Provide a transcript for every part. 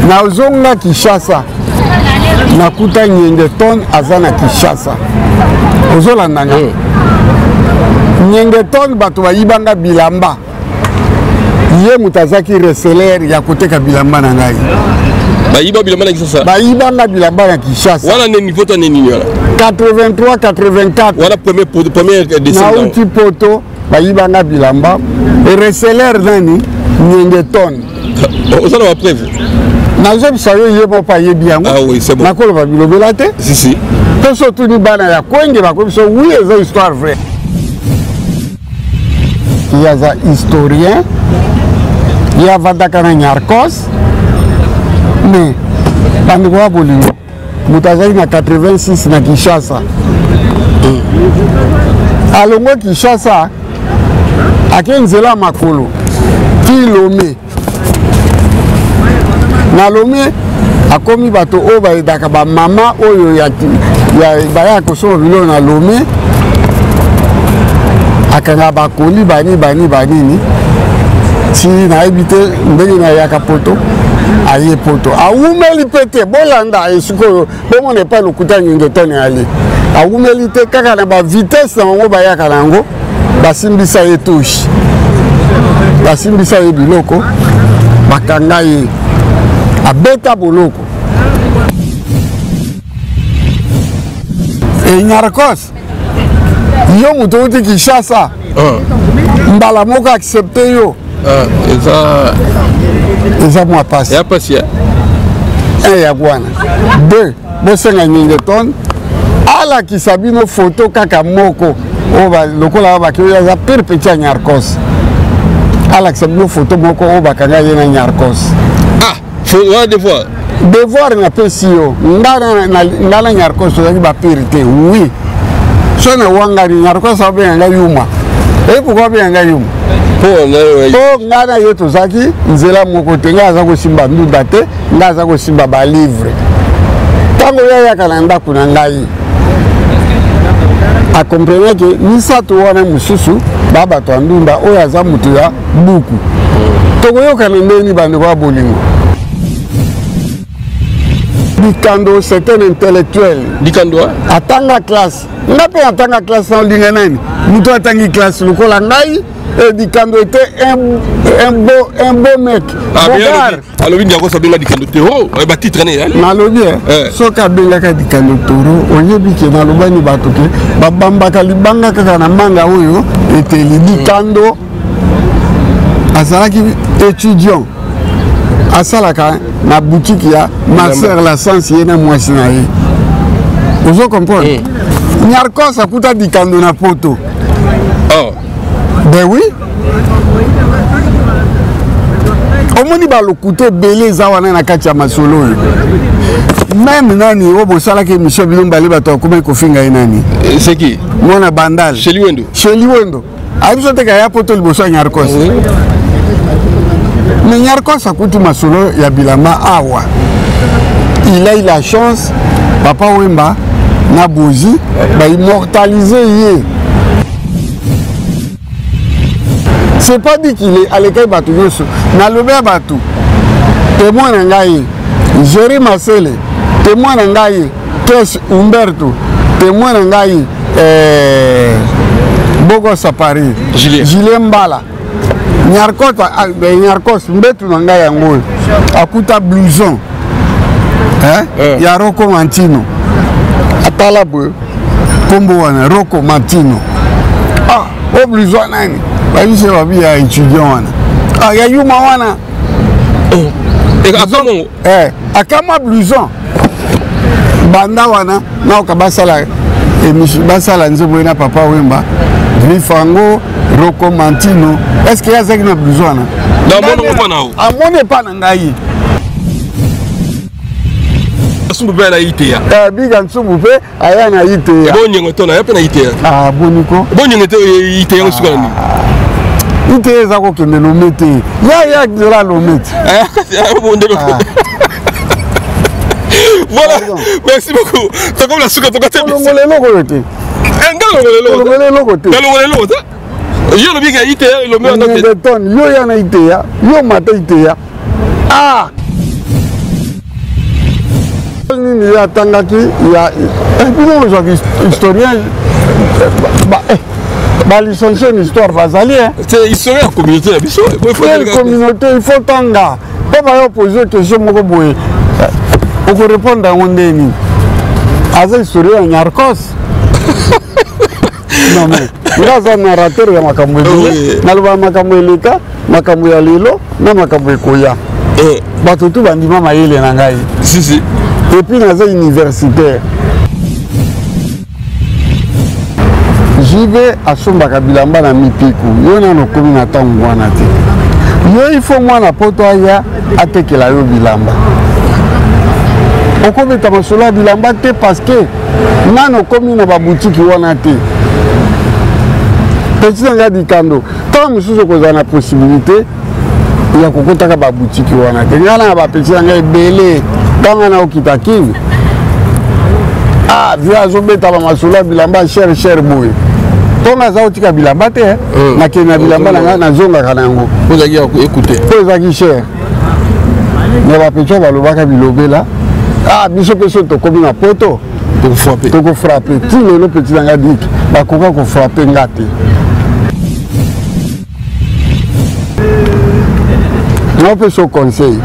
Nazonga Kinshasa. Nakuta Nyengeton azana Kinshasa. Ozolanda nga. Nyengeton bato bayibanga bilamba. Ye mutazaki reseller ya koteka bilamba na ngai. Bayiba bilamba na Kinshasa. Bayibanga bilamba na Kinshasa. Wana neni poto neni wala. 83 84. Voilà première descente. Na uti poto bayibanga bilamba. Et reseller nani Nyengeton. Vous avez la preuve. Nazo bisayo yebo pa yebi yango. Ah oui, c'est bon. Nakolo ba bilobela te. Si. To surtout ni bana ya kwenge ba ko so oui eza histoire vraie. Il y a un historien. Il y a Vandakana Nyarkos. Mais bandiko bolingo. Mutazali na 86 na Kinshasa. Alongo Kinshasa akenzela makolo. Kilomé. Na Lomé akomi bato o ba edaka ba mama oyo ya baya ko so bilo na Lomé akanga ba koli bani ni si na ebite ndenge na yaka poto aye poto awumeli pete bolanda esiko bomo ne pas lokuta Nyengeton ali awumeli te kaka na ba vitesse na ngo ba yaka nango basimbisa etushi basimbisa ebiloko bakanga ye abeta boloko e Nyarkos yo muto uti Kinshasa mbala moko accepté yo eza mwa pasi ya pasi ya ya bwana deux bosenga Nyengeton ala kisabino photo kaka moko oba lokola ba kiyo ya pire petit Nyarkos ala kisabino photo moko oba kanga ye na Nyarkos faut devoir devoir na pesio ndana Nyarkos ozaki ba pire oui so na wangari Nyarkos abenga yuma et pourquoi benga yuma po ngana yo tozaki nzela moko te ngaza ko simba nduda te ngaza ko simba ba livre tango ya kana ndako na ngai a comprendre que misato wana mususu baba to ndunda oyo aza mutu ya buku toko yo kana ndeni bande kwa bolingo Dikando c'est un intellectuel. Dikando atanga classe. Ngape atanga classe na linga nani? Mutu atangi classe lokola ngai et Dikando était un beau mec. Ah bien. Alors il y a quoi ça benga Dikando Toro, ba titre né. Na lobi so ka benga ka Dikando Toro, oyebi ke na lobani batoke, ba bamba ka libanga kaka na manga oyo était Dikando azalaki étudiant. Asalaka na boutique ya ma sœur la sens yena mwasi na ye. Vous comprenez? Nyarkos akuta Dikando na poto. Oh. Ben oui. Omoni ba lokute belé za wana na kati ya masolo. Même nani obo sala ke Michel Bilomba le bato akoma ko finga nani? C'est qui? Mona Bandal. Chez Liwendo. Chez Liwendo. Abiso te ka ya poto liboso Nyarkos. Mais Nyarkos akuti masolo ya bilama awa. Il a eu la chance Papa Wemba na Bozi ba immortaliser yé. C'est pas dit qu'il est à l'école Batou Yosu. Na lobe Batou. Témoin ngai. Jerry Marcel. Témoin ngai. Kes Umberto. Témoin ngai. Bogo Sapari. Julien Mbala. Nyarkos mbetu nanga yango akuta blouson ya Rocco Martino atala bo kombo wana Rocco Martino o blouson nani bayise babi ya étudiant wana ya yuma wana akama blouson banda wana na okabasala émission basala nzebo na Papa Wemba Vifango Rocco Martino. Est-ce qu'il y a ça qui n'a besoin? Non, mon n'est pas nangaï. Sumbupe na ITA. Biga Sumbupe aya na ITA. Bonyengo tona ya na ITA. Ah boniko. Bonyengo te ITA ngusukana ni. ITA za ko kende no mete. Ya dira no mete. Voilà. Merci beaucoup. C'est comme la souka to kate. Ngolelo kote. Ngolelo kote. Ngolelo kote. Yo le biga ITA le meilleur Nyengeton yo ya na ITA. Yo mata ITA. Ah il y a Tangaki, il y a historien, licencié en histoire basali. C'est historien en communauté. Quelle communauté? Il faut Tanga. Pas poser une question, on peut répondre à Ondeni. As historien en Yarkos. Non mais, il y a un narrateur qui a makambo ya lelo na makambo ekoya bato tu bandima mayele na ngai si et puis naza universitaire j'y vais asombaka bilamba na mipiku yo nano komi na ntango wana te yo il faut mwana poto aya atekela yo bilamba okobeta masolo ya bilamba te parce que nano komi na babutiki wana te petit nanga dikando tant mosusu kozala na possibilité ya kokotaka babutiki wana te ngana na bapeti nanga ebele ntango na okita kini vi azobeta bamasolo ya bilamba cher boye ntongo aza kotika bilamba te nakende na bilamba nanga nazongaka na yango po ezalaki cher na bapeti oyo balobaka bilobela biso mpe so tokomi na poto tokofrape ti lelo peti nanga diki bakoka kofrape nga te non peut se conseil.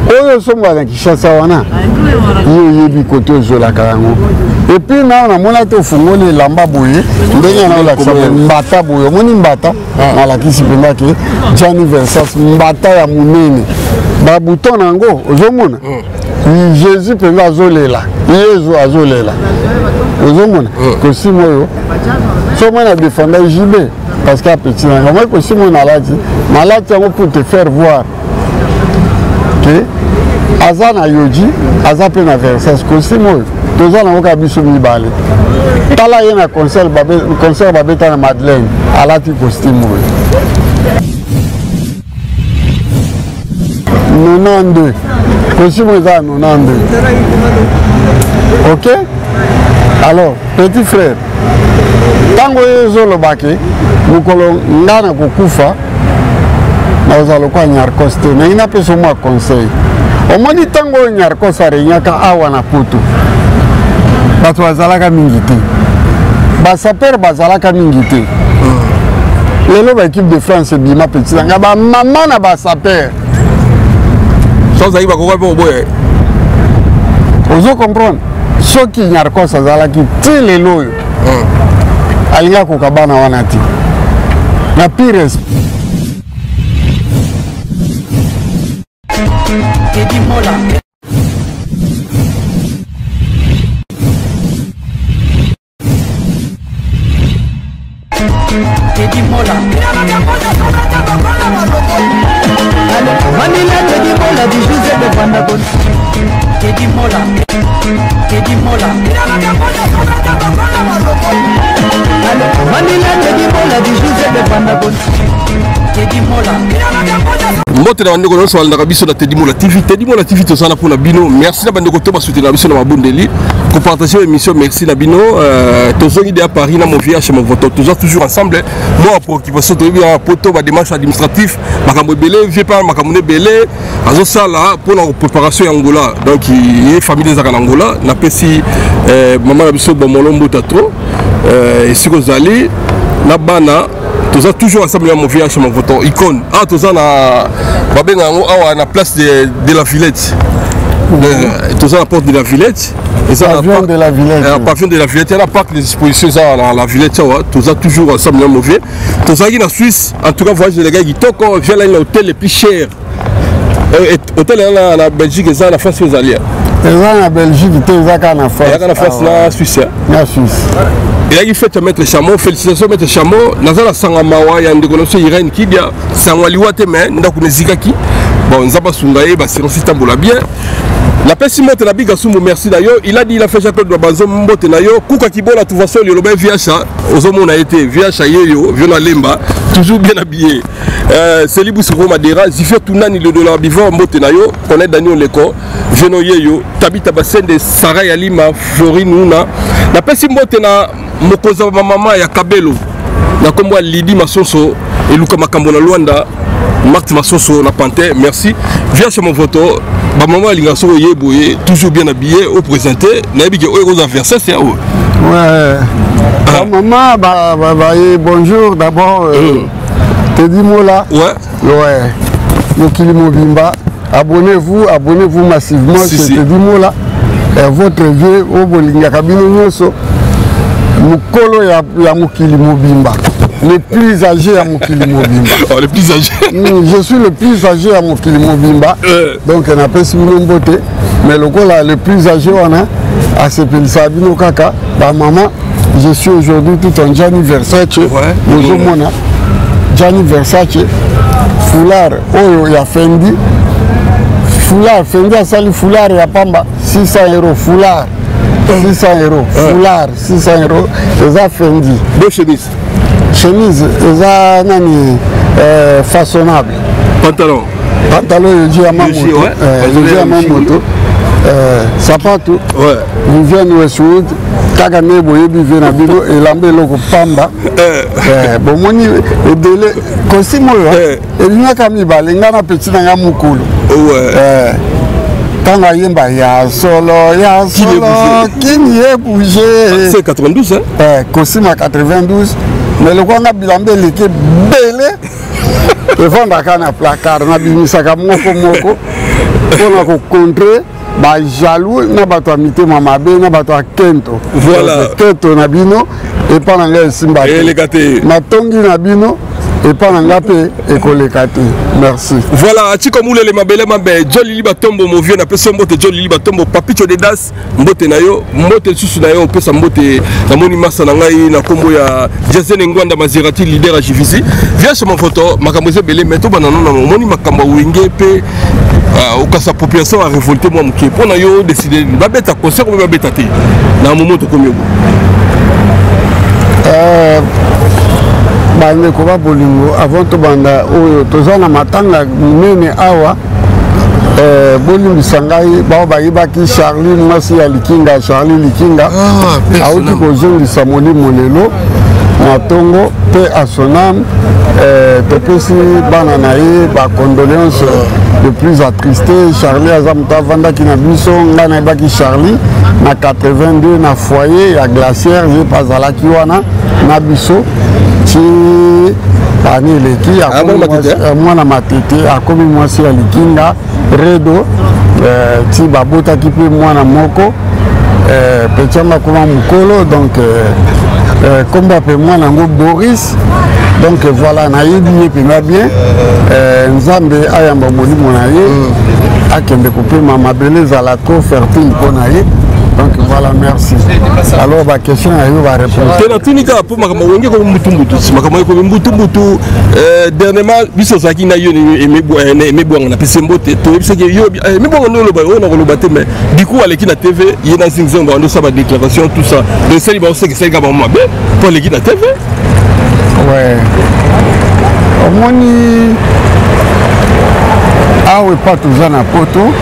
Oyo somba na Kinshasa wana. Yo yebi kote ozola karango. Et puis na on a mona te fungole lamba boye. Ndenge na ola ksabe mbata boye. Moni mbata na la kisi penda ke Gianni Versace mbata ya munene. Ba bouton nango ozomona. Jésus penda azolela. Yesu azolela. Ozomona. Kosimo yo. So mona défendre JB. Parce qu'à petit, moi aussi mon malade pour te faire voir que Azana Yoji, Azape na Versace, aussi moi, tous ans on a biso mibale. Tala yena concert babeta na Madeleine, alati costume. 92, aussi moi ça 92. Ok? Alors, petit frère. Tango yezolo bake mukolo ngana kokufa na ozalo kwa Nyarkos te na ina peso mwa conseil omoni tango Nyarkos arenyaka awa na Poto bato bazalaka mingi te basaper bazalaka mingi te lelo ba équipe de France bima petit nga ba mama na basaper sans aïba ko ko boye ozo comprendre soki Nyarkos azalaki ti lelo alinga kokabana wana ti na pires Mbote na bandeko nyonso balanda biso na Teddy Mola TV tozana mpona bino. Merci na bandeko to basoutenir biso na mabondeli ko partager émission. Merci na bino tozongi de à Paris na mon VH mon voto toujours ensemble. Moi pour qui va sauter bien poto ba démarche administratif makambo belé vie pas makambo belé azo sala pour la préparation ya Angola. Donc il est famille des Angola na pesi maman na biso bomolombo tato et si vous allez na bana toujours ensemble mon VH mon voto icône toza na babenga awa na place de la Villette. Toza la porte de la Villette. Pavillon de la Villette. Pavillon de la Villette. Il y a un parc d'exposition dans la Villette. Toza toujours ensemble mauvais. Toza qui en Suisse. En tout cas voyage de les gars qui toquent vient là l'hôtel le plus cher. Hôtel en Belgique et en France aux alliés. En Belgique et en France. Et en France la Suisse. La Suisse. Et là, il fait mettre Chameau, félicitations Maître Chameau. Nazala Sangamawa, il y a une déconnexion Irène qui dit Sangwaliwate, mais nous avons Zikaki. Bon, nous avons Sungaye, c'est un système pour la bien. La personne qui a dit merci d'ailleurs, il a dit il a fait Jacques de Banzo, Mbote Nayo, Kouka Kibola, tout façon, il a VHA, Ozomo a été VHA, Viona Lemba, toujours bien habillé. C'est Libou Siro Madera, Zifir Tounani, le dollar bivant, Mbote Nayo, connaît Daniel Leko, Vieno Yeyo, Tabita Bassen de Sarah Yalima, Florine Nouna. La personne qui a Mokoza Mama ya Kabelo, na kombo Lidi Masonso, et Luka Makambo na Luanda, Marc Massoso, la Panthère, merci. Viens chez mon photo. Ma maman, elle est toujours bien habillée, au présenté. Naïbi, aux anniversaires, c'est à eux. Ouais. Maman, bonjour d'abord. Te dis moi là. Ouais. Mokili Mobimba. Abonnez-vous massivement. Si. Te dis moi là. Votre vieux, au Bolinga Kabino Nyoso. Mukolo ya Mokili Mobimba. Le plus âgé à Mokili Mobimba. Oh, le plus âgé. Je suis le plus âgé à Mokili Mobimba. Donc on appelle Simon Beauté. Mais le plus âgé, on a à Sepel Kaka. Bah, maman, je suis aujourd'hui tout en Gianni Versace. Gianni Versace. Foulard, oh, il y a Fendi. Foulard, Fendi a sali foulard, il y a Pamba. 600 €. Foulard. 600 €. Foulard, 600 €. Et ça Fendi. Deux chemises. Chemise, ça nani façonnable. Pantalon. Pantalon, il dit à ma moto. Sapato. Vivienne Westwood. Kagane Boyebi Venabino et Lambelo Pamba. Bon, mon délai. Cosimo, et il n'y a qu'à m'y baler. Il y a un petit dans Mukulu. Quand il y a solo, qui n'y est bougé. C'est 92, hein? Cosimo 92. Mais le Rwanda Bilambé était belé. Et vendre un placard, on a mis ça comme moko. On a contrer. Bah jaloux na bato amité mama be na bato akento voilà kento na bino et pas na simba et les gâtés na tongi na bino et pas na ngapé et kolekate merci voilà ati comme les mabele mabe Joli Liba Tombo mo vieux na personne mbote Joli Liba Tombo Papicho de Das mbote na yo mbote susu na yo pesa mbote na moni masa na ngai na kombo ya Jazen Ngwanda Mazirati leader à JVC viens sur mon photo makambo belé meto banana na moni makambo wenge pe au cas sa population a révolté moi mouké pour na yo décider ba beta concert ou ba beta té na moment to komyo bande ko ba bolingo avant to banda oyo tozana matanga nene awa bolingo sangai ba ba yibaki Charlie Masi ya Likinga Charlie Likinga auti ko zongi samoli molelo na tongo pe à son âme topesi bana na ye ba condoléances de plus attristé Charlie Azamta Vanda qui na biso ngana baki Charlie na 82 na foyer ya glacière je pasala ki wana na biso ti ani leki mwana matete akomi mwasi ya Likinga redo ti babota ki pe mwana moko petama kuma mukolo donc combat pe mwana ngo Boris donc voilà na yebi pe na bien nzambe ayamba molimo na ye akende kopema mabele zala trop fertile pona ye donc voilà merci alors ba question ayo ba répondre tena tunika po makama wenge ko mutumbutu makama ko mutumbutu dernièrement biso zaki na yo emebwanga na pesembote to biso ke yo emebwanga no lo ba ona ko lo baté mais du coup aleki na TV yena zingzonga ndo sa ba déclaration tout ça le seli ba oseki seli ga ba mabe pour aleki na TV ouais omoni awe pas toujours na poto.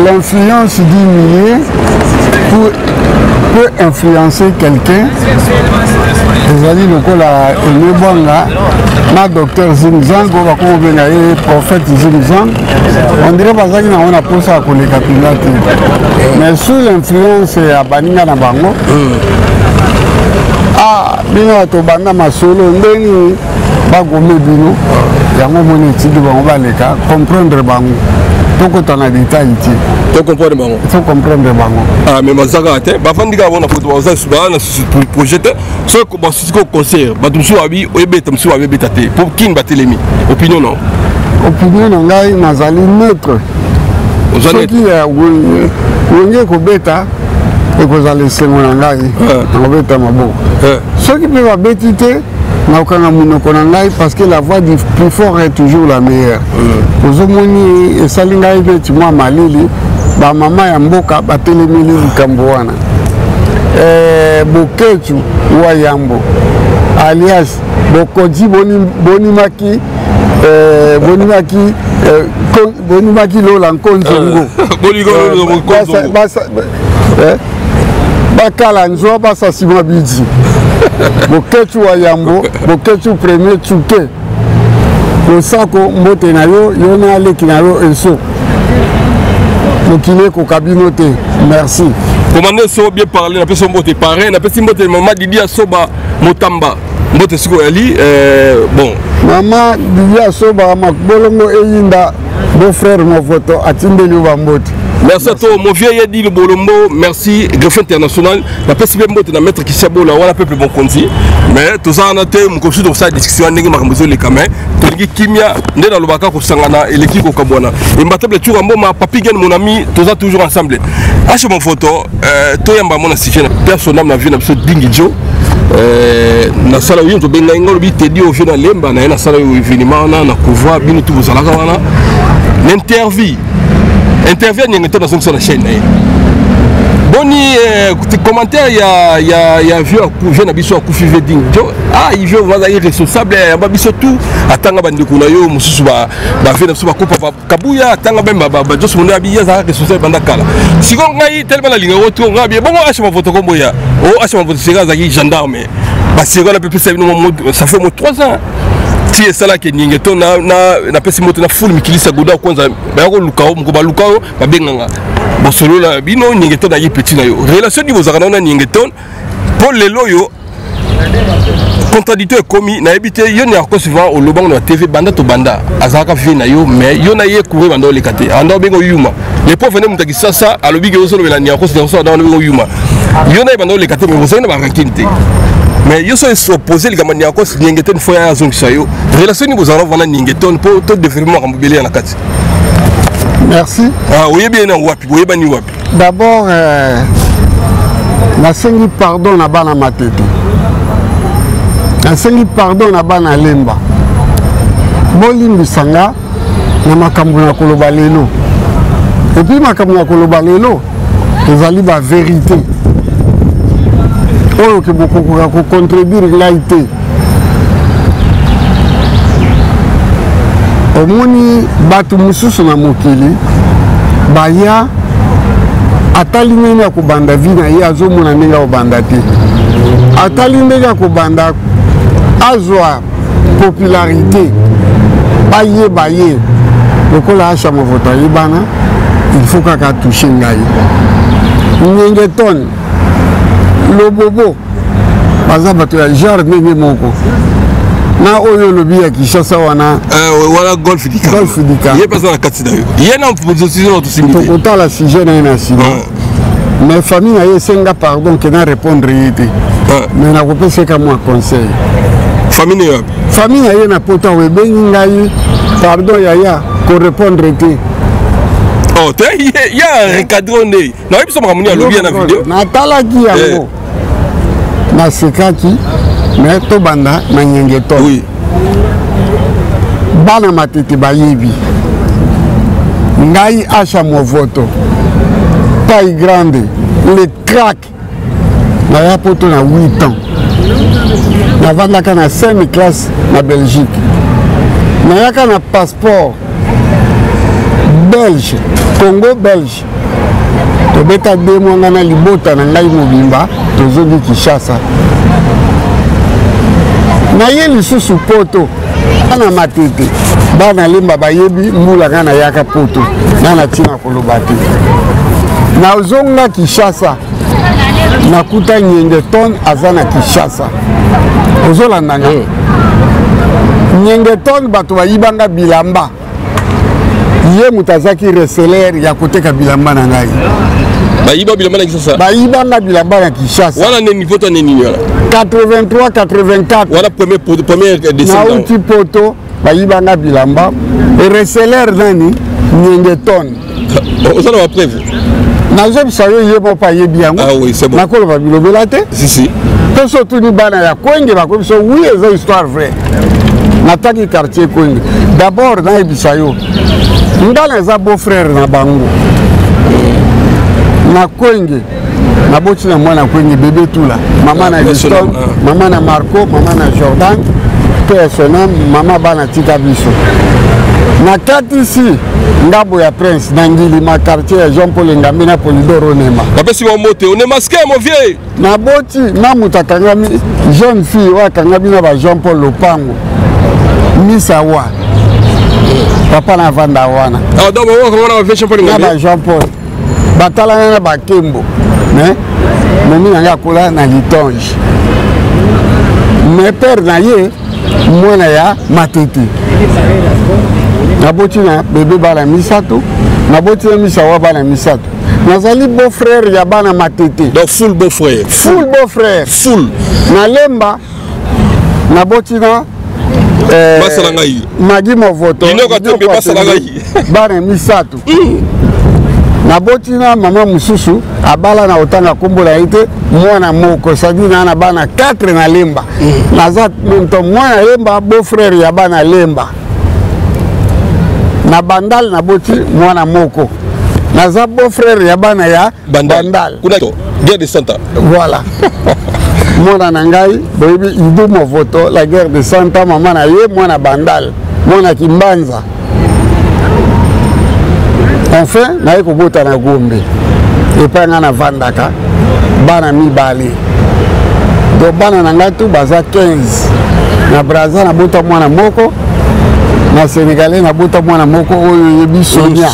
L'influence du milieu peut influencer quelqu'un. Vous allez le coup là, le docteur Zingzang, prophète Zingzang, on dirait pas ça qu'on a posé à les capilati. Mais sous l'influence à Baninga Nabango, bien to banda masolo ndeni bagome bino yango moni tidi bango baleka comprendre bango toko tana détail ti to comprendre bango faut comprendre bango mais mazaka te ba fandika bona photo ba za suba na projet so ko ba siko concert ba tumsu abi oyebeta msu abi beta te pour kin batelemi opinion non ngai nazali neutre soki wenge ko beta et que vous allez se monter ceux qui peuvent abétiter parce que la voix du plus fort est toujours la meilleure. Vous avez et salinga et moi malili ba mama ya mboka ba telemili kamboana boketu wa yambo alias bokoji bonimaki bonimaki lola nkonzongo bakala nzo basa sima bidi boketu wa yambo boketu premier tsuke Kosako mbote na yo yona leki na yo eso. Mokile ko kabino te. Merci. Commandant so bien parler, na personne mbote parrain, na personne mbote maman Didi Asoba Motamba. Mbote siko yali bon. Maman Didi Asoba makbolongo eyinda beau frère mon photo atindeli ba mbote. Merci à toi, mon vieux Yedi le Bolombo, merci, Greffe International. La personne qui est maître qui s'est beau là, on a peuple bon conti. Mais tout ça, on a été, mon consul dans sa discussion, on a dit les camins, tout le Kimia, né dans le Baka, au Sangana, et l'équipe au Kabouana. Et ma table, tu as ma papi, mon ami, tout ça toujours ensemble. Achète mon photo, toi, il y a mon assistant, personne n'a vu, n'a pas Dingidjo. Na sala uyo to benga ngolo bi tedi au jeune lemba na sala uyo événement na couvrir bino tout vous alaka wana l'interview n'y dans une chaîne. Boni commentaire il y a vu à jeune abisso à Koufi Veding. Ah il veut voir les responsable ya biso tout atanga bandeko na yo mususu ba vena so ba kopa kabuya atanga bemba ba just mon abi ya responsable bandakala. Si on ngai tellement la ligne retour ngabi bon acha ma photo kombo ya. Oh acha ma photo sega za gendarme. Ba sega la PP ça fait 3 ans. Si c'est là que ningeto na pesi moto na full mikilisa goda kwanza ba ko lukao mkoba lukao ba benganga bo solo la bino ningeto na yipeti na yo relation ni bozaka na ningeto pour les loyo contradicteur commis na ebité yo ni encore souvent au lobang na TV banda to banda azaka fi na yo mais yo na ye courir banda le kate ando bengo yuma les pauvres ne mutaki sasa alobi ke solo bela ni encore so na bengo yuma yo na banda le kate mais vous savez na ba rankinte. Mais ils sont opposés les gamins encore si n'ingéton une fois à zone sayo relation ni vous allez voir n'ingéton pour tout développement en mobilier en carte. Merci. Ah oui bien en wapi oui bien ni wapi. D'abord na sengi pardon na bana matete. Na sengi pardon na bana lemba. Bolimbi sanga na makambo na koloba lelo. Et puis makambo na koloba lelo ezali ba vérité. Oyo ke beaucoup ko contribuer laité omoni batu mususu na mokili baya atali ndenge ya kobanda vi na ye azomona ndenge ya kobanda te atali ndenge ya kobanda azwa popularité bayeba ye lokola acha movoto ayebana il faut kaka touche ngai Ningeton lobobo baza bato ya genre ndenge moko na oyo lobi ya Kinshasa wana wala golf dika ye pesa na kati dayo ye na position to simbi to kotala sujet na ina sima mais famille aye senga pardon que na répondre yete mais na kopesa ka moi conseil famille aye na pota we bengi ngai pardon ya ko répondre te oh te ya recadrone na biso makamuni alobi na vidéo na tala ki yango na sekaki mais to banda na nyengeto oui bana matete bayebi ngai acha movoto taille grande le crack na ya poto na 8 ans na vandaka na 5 classe na Belgique na yaka na passeport belge Congo belge to beta demo ngana libota na ngai mobimba tozogi Kinshasa na ye lisusu poto ana matete bana lemba bayebi mbula ngana yaka poto nana tina koloba te na zonga Kinshasa nakuta Nyengeton aza na Kinshasa ozolandanga Nyengeton bato bayibanga bilamba ye mutazaki reseller ya koteka bilamba na ngai bayiba bilamba na Kinshasa bayibanga bilamba na Kinshasa wana ne niveau to ne nini wala 83 84 wala premier descendant na uti poto bayibanga bilamba et reseller nani Nyengeton osala ba preuve nazo bisayo yebo pa yebi yango ah oui c'est bon nakolo ba bilobela te si to surtout ni bana ya Kwenge ba ko biso oui eza histoire vraie nataki quartier Kwenge d'abord na bisayo ndala eza beau frère na bango na Kwenge na boti na mwana Kwenge bébé tula mama na Liston mama na Marco mama na Jordan personnel mama bana tika biso na kati si ngabo ya Prince na ngili ma quartier ya Jean Paul Ngambi na Polidoro Nema bapesi wa mote on est masqué mon vieux na boti na mutakangami jeune fille wa kangami na ba Jean Paul Lopango misawa papa na vanda wana ah donc on a fait champion na Jean Paul batala na bakembo mais momi nanga kola na litonge mais père na ye mwana ya matete naboti na bebe bana misato naboti na misawa bana misato nazali beau frère ya bana matete donc full beau frère full na lemba naboti na basala ngai magi movoto bana misato naboti na mama mususu abala na otanga kombola ite mwana moko sadina na bana 4 na lemba naza monto mwana lemba beau frère ya bana lemba na bandal naboti mwana moko naza beau frère ya bana ya bandal kuna to guerre de Santa voilà mwana na ngai boyebi idu movoto la guerre de Santa mama na ye mwana bandal mwana kimbanza enfin naye kobota na Gombe epai nga na vandaka bana mibale do bana na ngai tu baza 15 na Brazza nabota mwana moko na Sénégalais nabota mwana moko oyo yebi Sonia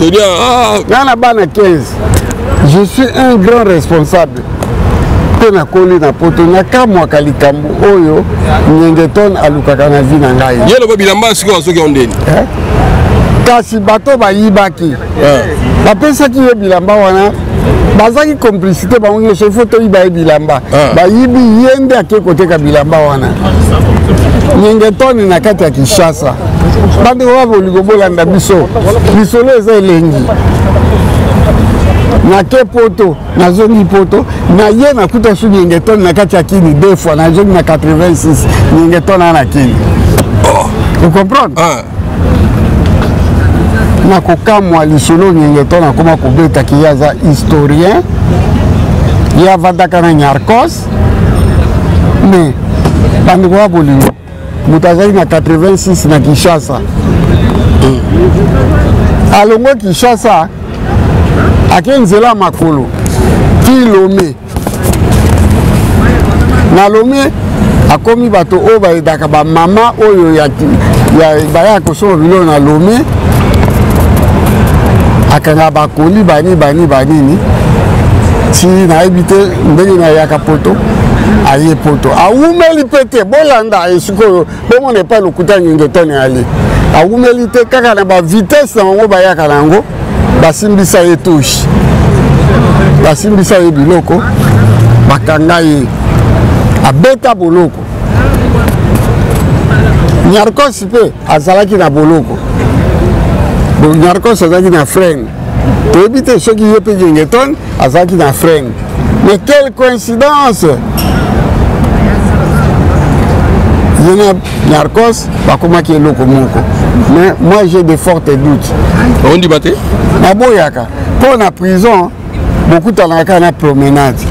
nga na bana 15 je suis un grand responsable mpe nakoli na poto nakamwaka likambo oyo Nyengeton alukaka na vi na ngai ye loba bilamba sikoyo azoki yo ndeni kasi bato bayibaki bapesaki ye bilamba wana bazaki complicité bango nyonso ifo toyiba ye bilamba bayibi ye nde ake koteka bilamba wana Nyengeton na kati ya Kinshasa bandeko babolingo bolanda biso lisolo eza elengi nake poto nazongi poto na ye nakuta su Nyengeton na kati ya kini 2 fois nazongi na 86 Nyengeton ana kini vous comprendre na kokamwa lisolo Nyengeton akoma kobetaki yaza historien ya vandaka na Nyarkos mais bandeko babolingo moto azali na 86 na Kinshasa alongo Kinshasa ake nzela makolo ti Lomé na Lomé akomi bato oyo bayedaka bamama oyo baya kosoma biloko na Lomé akanga bakoli banini ti nayebi te ndenge nayaka poto aye poto awumeli pe te bolanda esikoyo bomona epai lokuta Nyengeton ali awumeli te kaka na bavitese na bango bayaka na yango basimbisa ye touche basimbisa ye biloko bakanga ye abeta boloko Nyarkos mpe azalaki na boloko Nyarkos azalaki na frene toyebi te soki ye mpe Nyengeton azalaki na frene mais quelle coïncidence yena Nyarkos bakomaki eloko moko mais moi j'ai de fortes doutes on dit baté naboyaka mpo na prison bokutanaka na promenade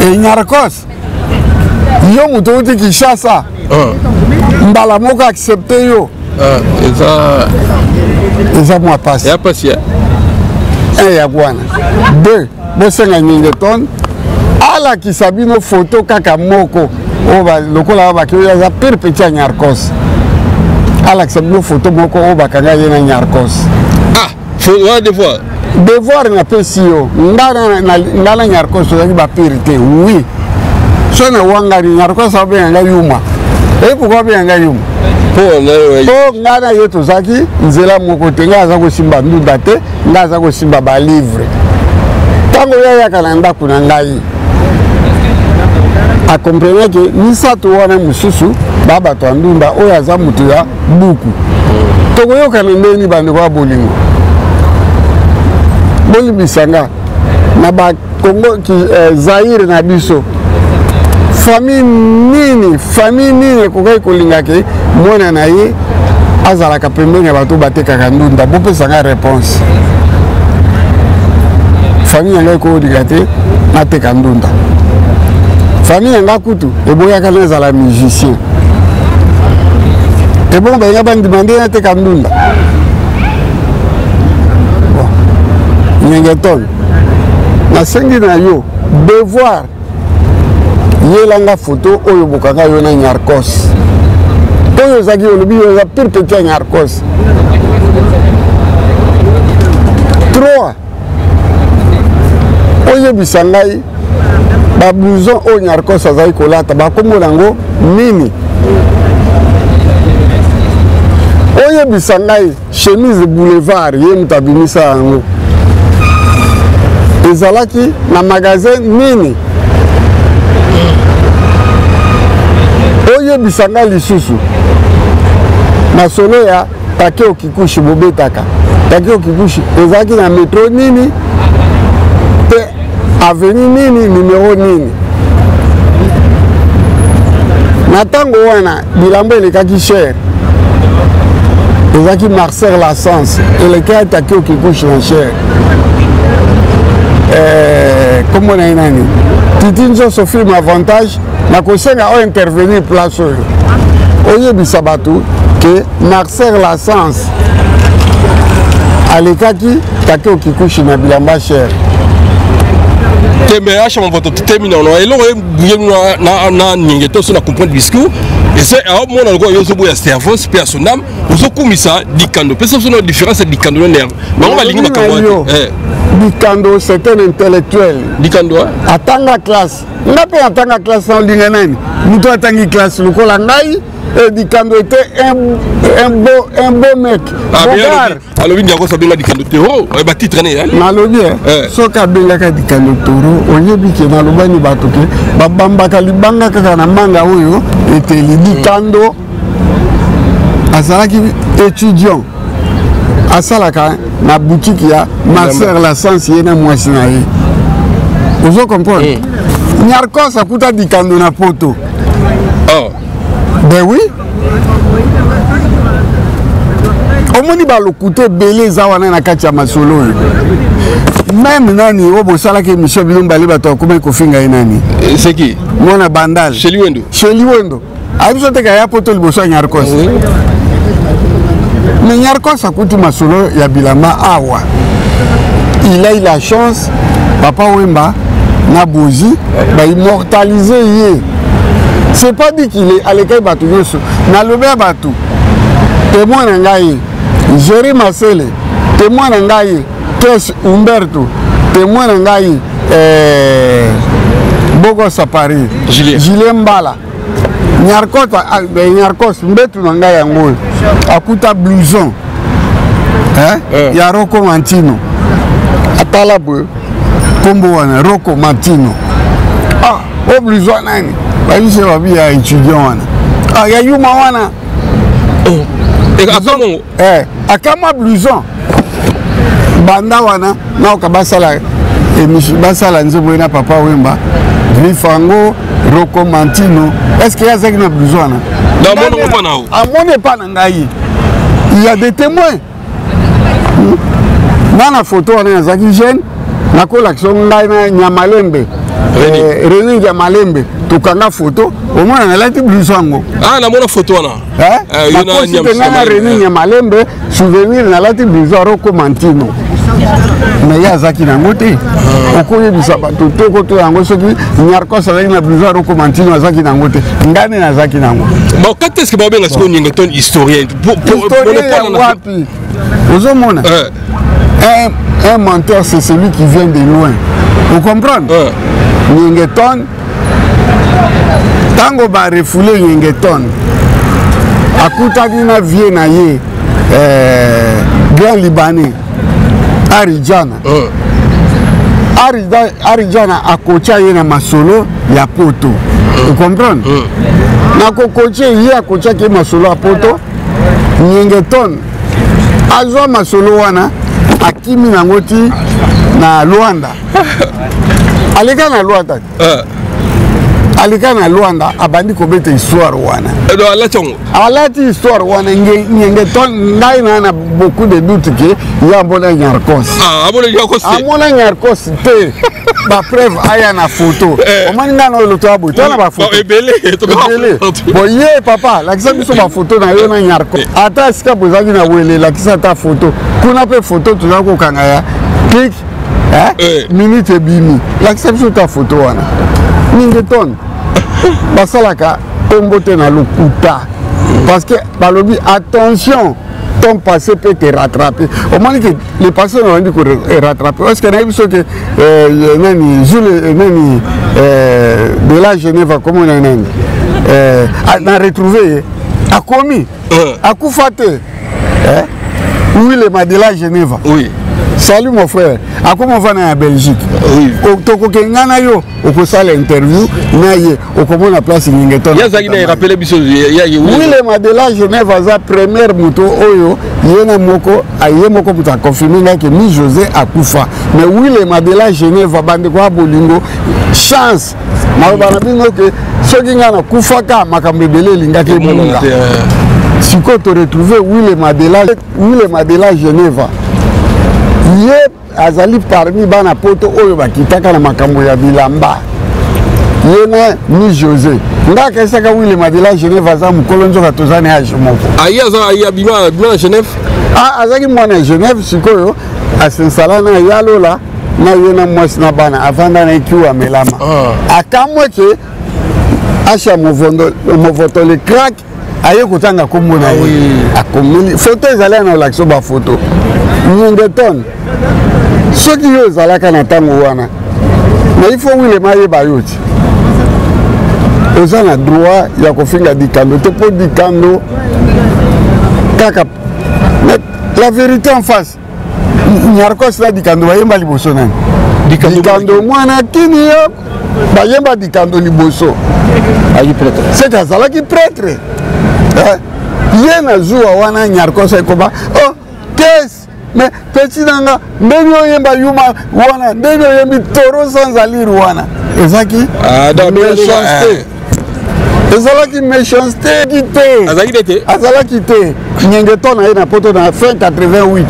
e Nyarkos yo moto outi Kinshasa mbala moko accepte yo eza mwa pasi ya bwana 2 bosenga Nyengeton alakisa bino foto kaka moko lokola baki oyo aza pire petit ya Nyarkos alakisa bino foto moko oyo bakanga ye na Nyarkos devoir napesi yo nga na Nyarkos ozalaki bapire te oui so na wangani Nyarkos abenganga yuma pourquoi abenganga yuma po nga na ye tozalaki nzela moko te nga aza kosimba ndunda te nga aza kosimba balivre ntango yayaka na ndako na ngai akomprenaki misato wana mosusu babato ya ndunda oyo aza moto ya buku tokoyokana ndeni bandeko ya bolingo bolibisanga na bakongo Zaire na biso famille nini ekokai kolingaki mwana na ye azalaka pembeni ya bato batekaka ndunda bopesanga réponse famille yanga ekolinga te nateka ndunda famille yanga kutu eboyaka nazala musicien ebongo bayenga bandima nde nateka ndunda Nyengeton nasengi na yo devoir yelanga foto oyo bokanga yo na Nyarkos oyo ozaki olobi yo oza pire petit ya Nyarkos Oye bisangai ba blouson o Nyarkos azali kolata ba kombo nango nini. Oye bisangai chemise boulevard ye mutabimisa yango. Ezalaki na magasin nini. Oye bisangai lisusu masolo ya Takeo Kikuchi bobetaka. Takeo Kikuchi ezalaki na metro nini te avenue nini numéro nini. Na tango wana bilambo elekaki cher. Ezalaki Marcel Lassens elekaki Takeo Kikuchi na cher. Comment on a une année Titi Nzoso film avantage na kosenga o intervenir place oyo. Oye bisabatu que Marcel Lassens alekaki Takeo Kikuchi na bilamba cher. Mais à mon vote terminé on a eloko na ningeto so na comprendre discours et c'est à mon algo yo so boya cerveau personnel uzo kumisa dikando pesa so no différence dikando no nerve mais on va lingi makambo dikando c'est un intellectuel dikando atanga classe ngape atanga classe na linga nani muto atangi classe lokola ngai et dikando était un beau mec. Alors il y a quoi ça bien dikando toro ba titre né na lobi so ka benga ka dikando toro oyebi ke na lobani batoke babamba ka libanga kaka na manga oyo était dikando azalaki étudiant asalaka na boutique ya Marcel Lassens yena mwasi na ye. Vous comprenez? Nyarkos akuta dikando na poto. Oh. Ben oui. Omoni ba lokuté belé zawana na kati ya masolo. Même nani obo sala ke Michel Bilomba le bato akoma ko finga nani. C'est qui? Mona Bandal. Chez Liwendo. Chez Liwendo. Abiso te kaya poto liboso Nyarkos. Mais Nyarkos akuti masolo ya bilama awa. Il a eu la chance Papa Wemba na Bozi ba immortaliser yé. C'est pas dit qu'il est à l'école Batou Yosu. Na lobe Batou. Témoin Nangaye. Jerry Marcel. Témoin Nangaye. Kes Umberto. Témoin Nangaye. Bogo Sapari. Julien Mbala. Nyarkos. Mbetu Nangaye Angoy. Akuta blouson. Ya Rocco Mantino. Atalabwe. Kombo wana Rocco Mantino. Ah, o blouson nani. Baïse babi ya étudiant wana. Ah ya yuma wana. Et akamo akama blouson. Banda wana na okabasala basala nzebo na Papa Wemba. Vifango Rocco Mantino. Est-ce qu'il y a ça qui na blouson wana? Non, mon pas na. Amone pas na ngai. Il y a des témoins. Nana photo wana zaki jeune na collection ngai na Nyamalembe. Réuni Nyamalembe tukanga photo au moins na lati blouson. Ah na mona photo wana. Na Réuni Nyamalembe souvenir na lati blouson Rocco Mantino. Mais ya zaki na ngote. Okoye bisabato toko to yango soki Nyarkos azaki na blouson Rocco Mantino azaki na ngote. Ngane na zaki na ngo. Bon quand est-ce que Babel est-ce qu'on y est historien pour le wapi. Vous mona. Un menteur, c'est celui qui vient de loin. Vous comprenez? Nyengeton, tango ba refoulé Nyengeton. Akuta dina vie na ye, grand Libanais, Aridjana. Aridjana akocha ye na masolo ya poto. Vous comprenez? Na kokoche ye akocha ke masolo ya poto. Nyengeton, azwa masolo wana. Akimi nangoti na Luanda. Alika na Luanda. Alika na Luanda abandi kobete histoire wana. Alati histoire wana Nyengeton ngai na beaucoup de doutes que ya mbona Nyarkos. Abona Nyarkos. Amona Nyarkos te. Ba preuve aya na photo. Omani ngana lo to abo tona ba photo. Ebele. Boye papa, la kisa biso ba photo na yo na Nyarkos. Ata sika bozaki na wele la kisa ta photo. Kuna pe photo tuza ko kanga ya. Click minute bimi. La kisa biso ta photo wana. Nyengeton. Basalaka tombote na lokuta. Parce que balobi attention, ton passé peut te rattraper. Au moins que les passés ont dit qu'on rattraper. Parce que de la Genève, comment on a retrouvé, a commis, a coufaté. Oui, le m'a de la Genève. Oui. Salut mon frère. À comment on va en Belgique? Oui. Au ça l'interview, au comment la place Ningeton. Il y a ça qui m'a rappelé oui, le m'a de la Genève a sa première moto oyo, yena moko, aye moko pour confirmer que ni José a Koufa. Mais oui, le m'a de la Genève a bande quoi bolingo chance. Ma banabino que ceux qui n'ont Koufa ka makambebele linga ke bolonga. Si quand tu retrouves oui, le m'a de la Genève. Yé azali parmi bana poto oyo bakitaka na makambo ya bilamba yena ni José ndaka esaka wile madela Genève aza mukolo nzoka tozane ya moko ayi aza ayi abima na Genève azaki mwana Genève sikoyo asinsala na yalola na yena mwasi na bana avanda na kiwa melama akamwe ke asha movoto le crack aye kutanga komona akomili photo ezali na lakso ba photo Ningeton ceux qui osent à la Kanatamuana, mais il faut oui les mailles bayoti. Aux gens a droit, il y a qu'on fait des candos, tu peux dire candos, caca. Mais la vérité en face, il y a quoi ça dit candos, il y a pas liboso nan. Di candos, moi na kini yo, bah il y a pas di candos liboso. Aïe prêtre. C'est ça là qui prêtre. Il y a un jour où on a un yarko c'est comme oh qu'est-ce mais petit nanga ndenyo yemba yuma wana ndenyo yembi toro sans allure wana ezaki méchanceté ezalaki méchanceté quitté azalaki te Ningeton na na poto na fin 88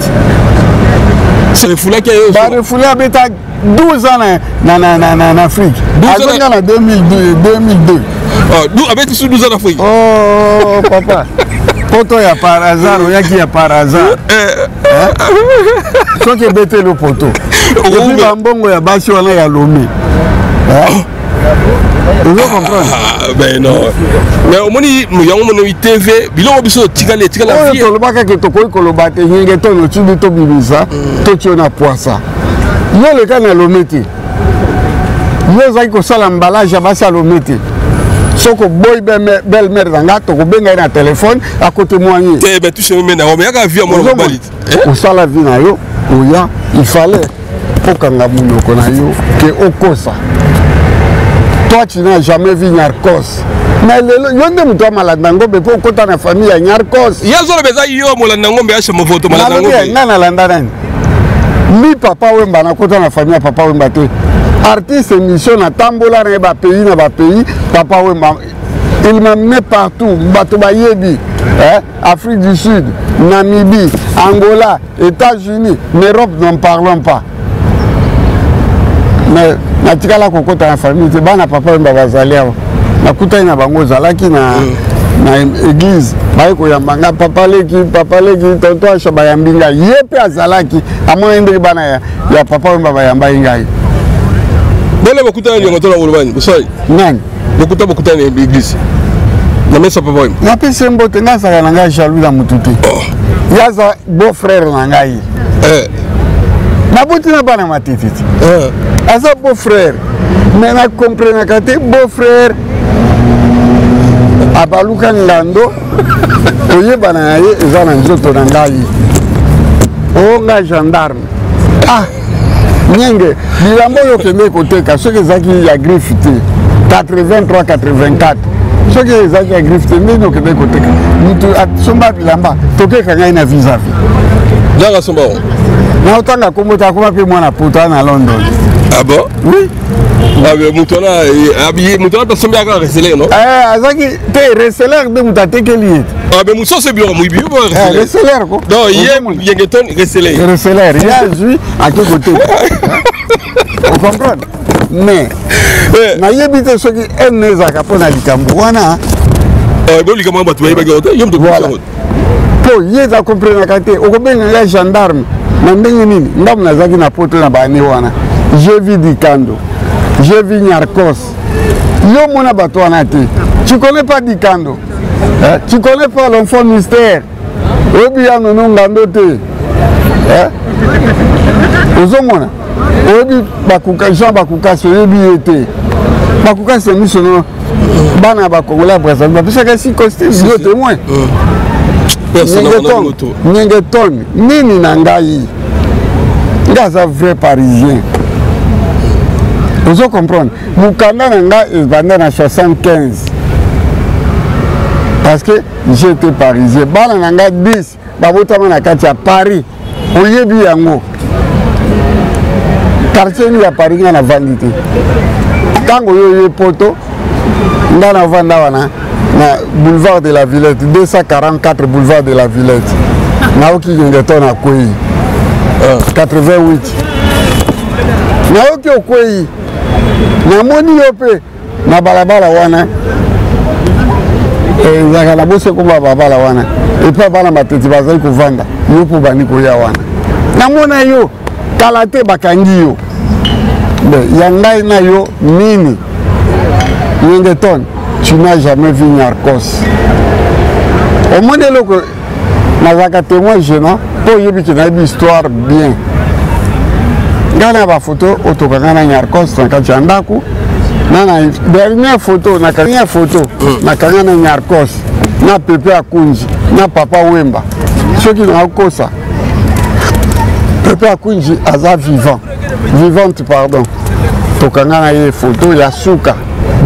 c'est refoulé qui est ba refoulé abeta 12 ans na Afrique azonga na 2002 nous avec sous 12 ans en Afrique oh papa poto ya par hasard oyaki ya par hasard soki ebete le poto epi bambongo ya basi wana ya Lomé ozo comprendre ben non mais omoni yango mono TV biloko biso tikala oyo tolobaka ke tokoki koloba te Ningeton otindi tobimisa totio na poisa yo leka na Lomé te yo ozalaki kosala mbalage ya basi ya Lomé te soko boy belle-mère zanga to ko benga na téléphone à côté moigné eh ben tu sais mais na mais ya vie moi na balit o sala vie na yo oya il fallait okanga munoko na yo que okosa toi tu n'as jamais vu Nyarkos mais le yonde muto malade ngombe po kota na famille ya Nyarkos yazo le beza yo molanda ngombe acha movoto malanda ngombe ngana landa nani mi papa wemba na kota na famille papa wemba te artiste émission na tambola na ba pays papa wemba il m'a mis partout bato bayebi Afrique du Sud Namibie Angola États-Unis l'Europe n'en parlons pas mais na tikala kokota na famille te bana papa wemba bazali awa na kuta na bango zalaki na église baye koyambanga papa leki tonto asha bayambinga yepe azalaki amona ndeki bana ya papa wemba bayamba ingai Bele bakutana ni ngotola ngolobani bosai nani bakutana ni église na mesa papa wemba na pese mbote ngasaka na ngai jaloux na mututi yaza beau frère na ngai na buti na bana matititi asa beau frère mais na comprendre kate beau frère abaluka ngando oyeba na ye eza na nzoto na ngai o nga gendarme Nyenge, bilambo yo kende koteka, ceux qui zaki ya griffe 83 84. Ceux qui zaki ya griffe ndeni yo kende koteka. Mutu somba bilamba, toke kanga ina vis-à-vis. Danga somba. Na otanga komota kuma pe mwana poto na London. Ah bon? Oui. Ah mais mutona habillé mutona ta somba ka reseler non? Azaki te reseler de mutateke lié. Ah mais muso c'est bien muy bien reseler. Reseler ko. Non, Ningeton reseler. Reseler, il a joué à quel côté? Vous comprenez? Mais na yebite soki enezaka pona likambo wana. Bon likambo ba tuba yeba yom to voilà. Po yeza comprendre kate okobenga ya gendarme. Na ndenge nini? Ndamu nazaki na poto na bani wana. J'ai vu Dikando. J'ai vu Nyarkos. Yo mona bato wana te. Tu connais pas Dikando? Tu connais pas l'enfant mystère? oyebi ya nono ngando te ozomona oyebi bakuka Jean bakukasi oyebi ye te bakukasi miso no bana bakongola Brazzaville bapesaka si costume yo témoin Nyengeton nini na ngai aza vrai parisien ozo comprendre mukanda na ngai ebanda na 75 parce que j'étais parisien bana na ngai 10 babotama na kati ya Paris oyebi yango quartier ni ya Paris nga na vandi te tango yo ye poto nga na vanda wana na boulevard de la Villette 244 boulevard de la Villette naoki Nyengeton na kwei 88 naoki okwei namoni yo pe na balabala wana ezaka na bose komba balabala wana epa bana mateti bazali kovanda yo po bani koya wana namona yo kala te bakangi yo ya ngai na yo nini Nyengeton tu n'as jamais vu Nyarkos au moins de loko nazaka témoin gênant po yebi ki na histoire bien ngana ba photo otokanga na Nyarkos na kati ya ndako na dernière photo na kanga na Nyarkos na Pepe Akunji na Papa Wemba soki na kosa Pepe Akunji aza vivante pardon tokanga na ye photo ya suka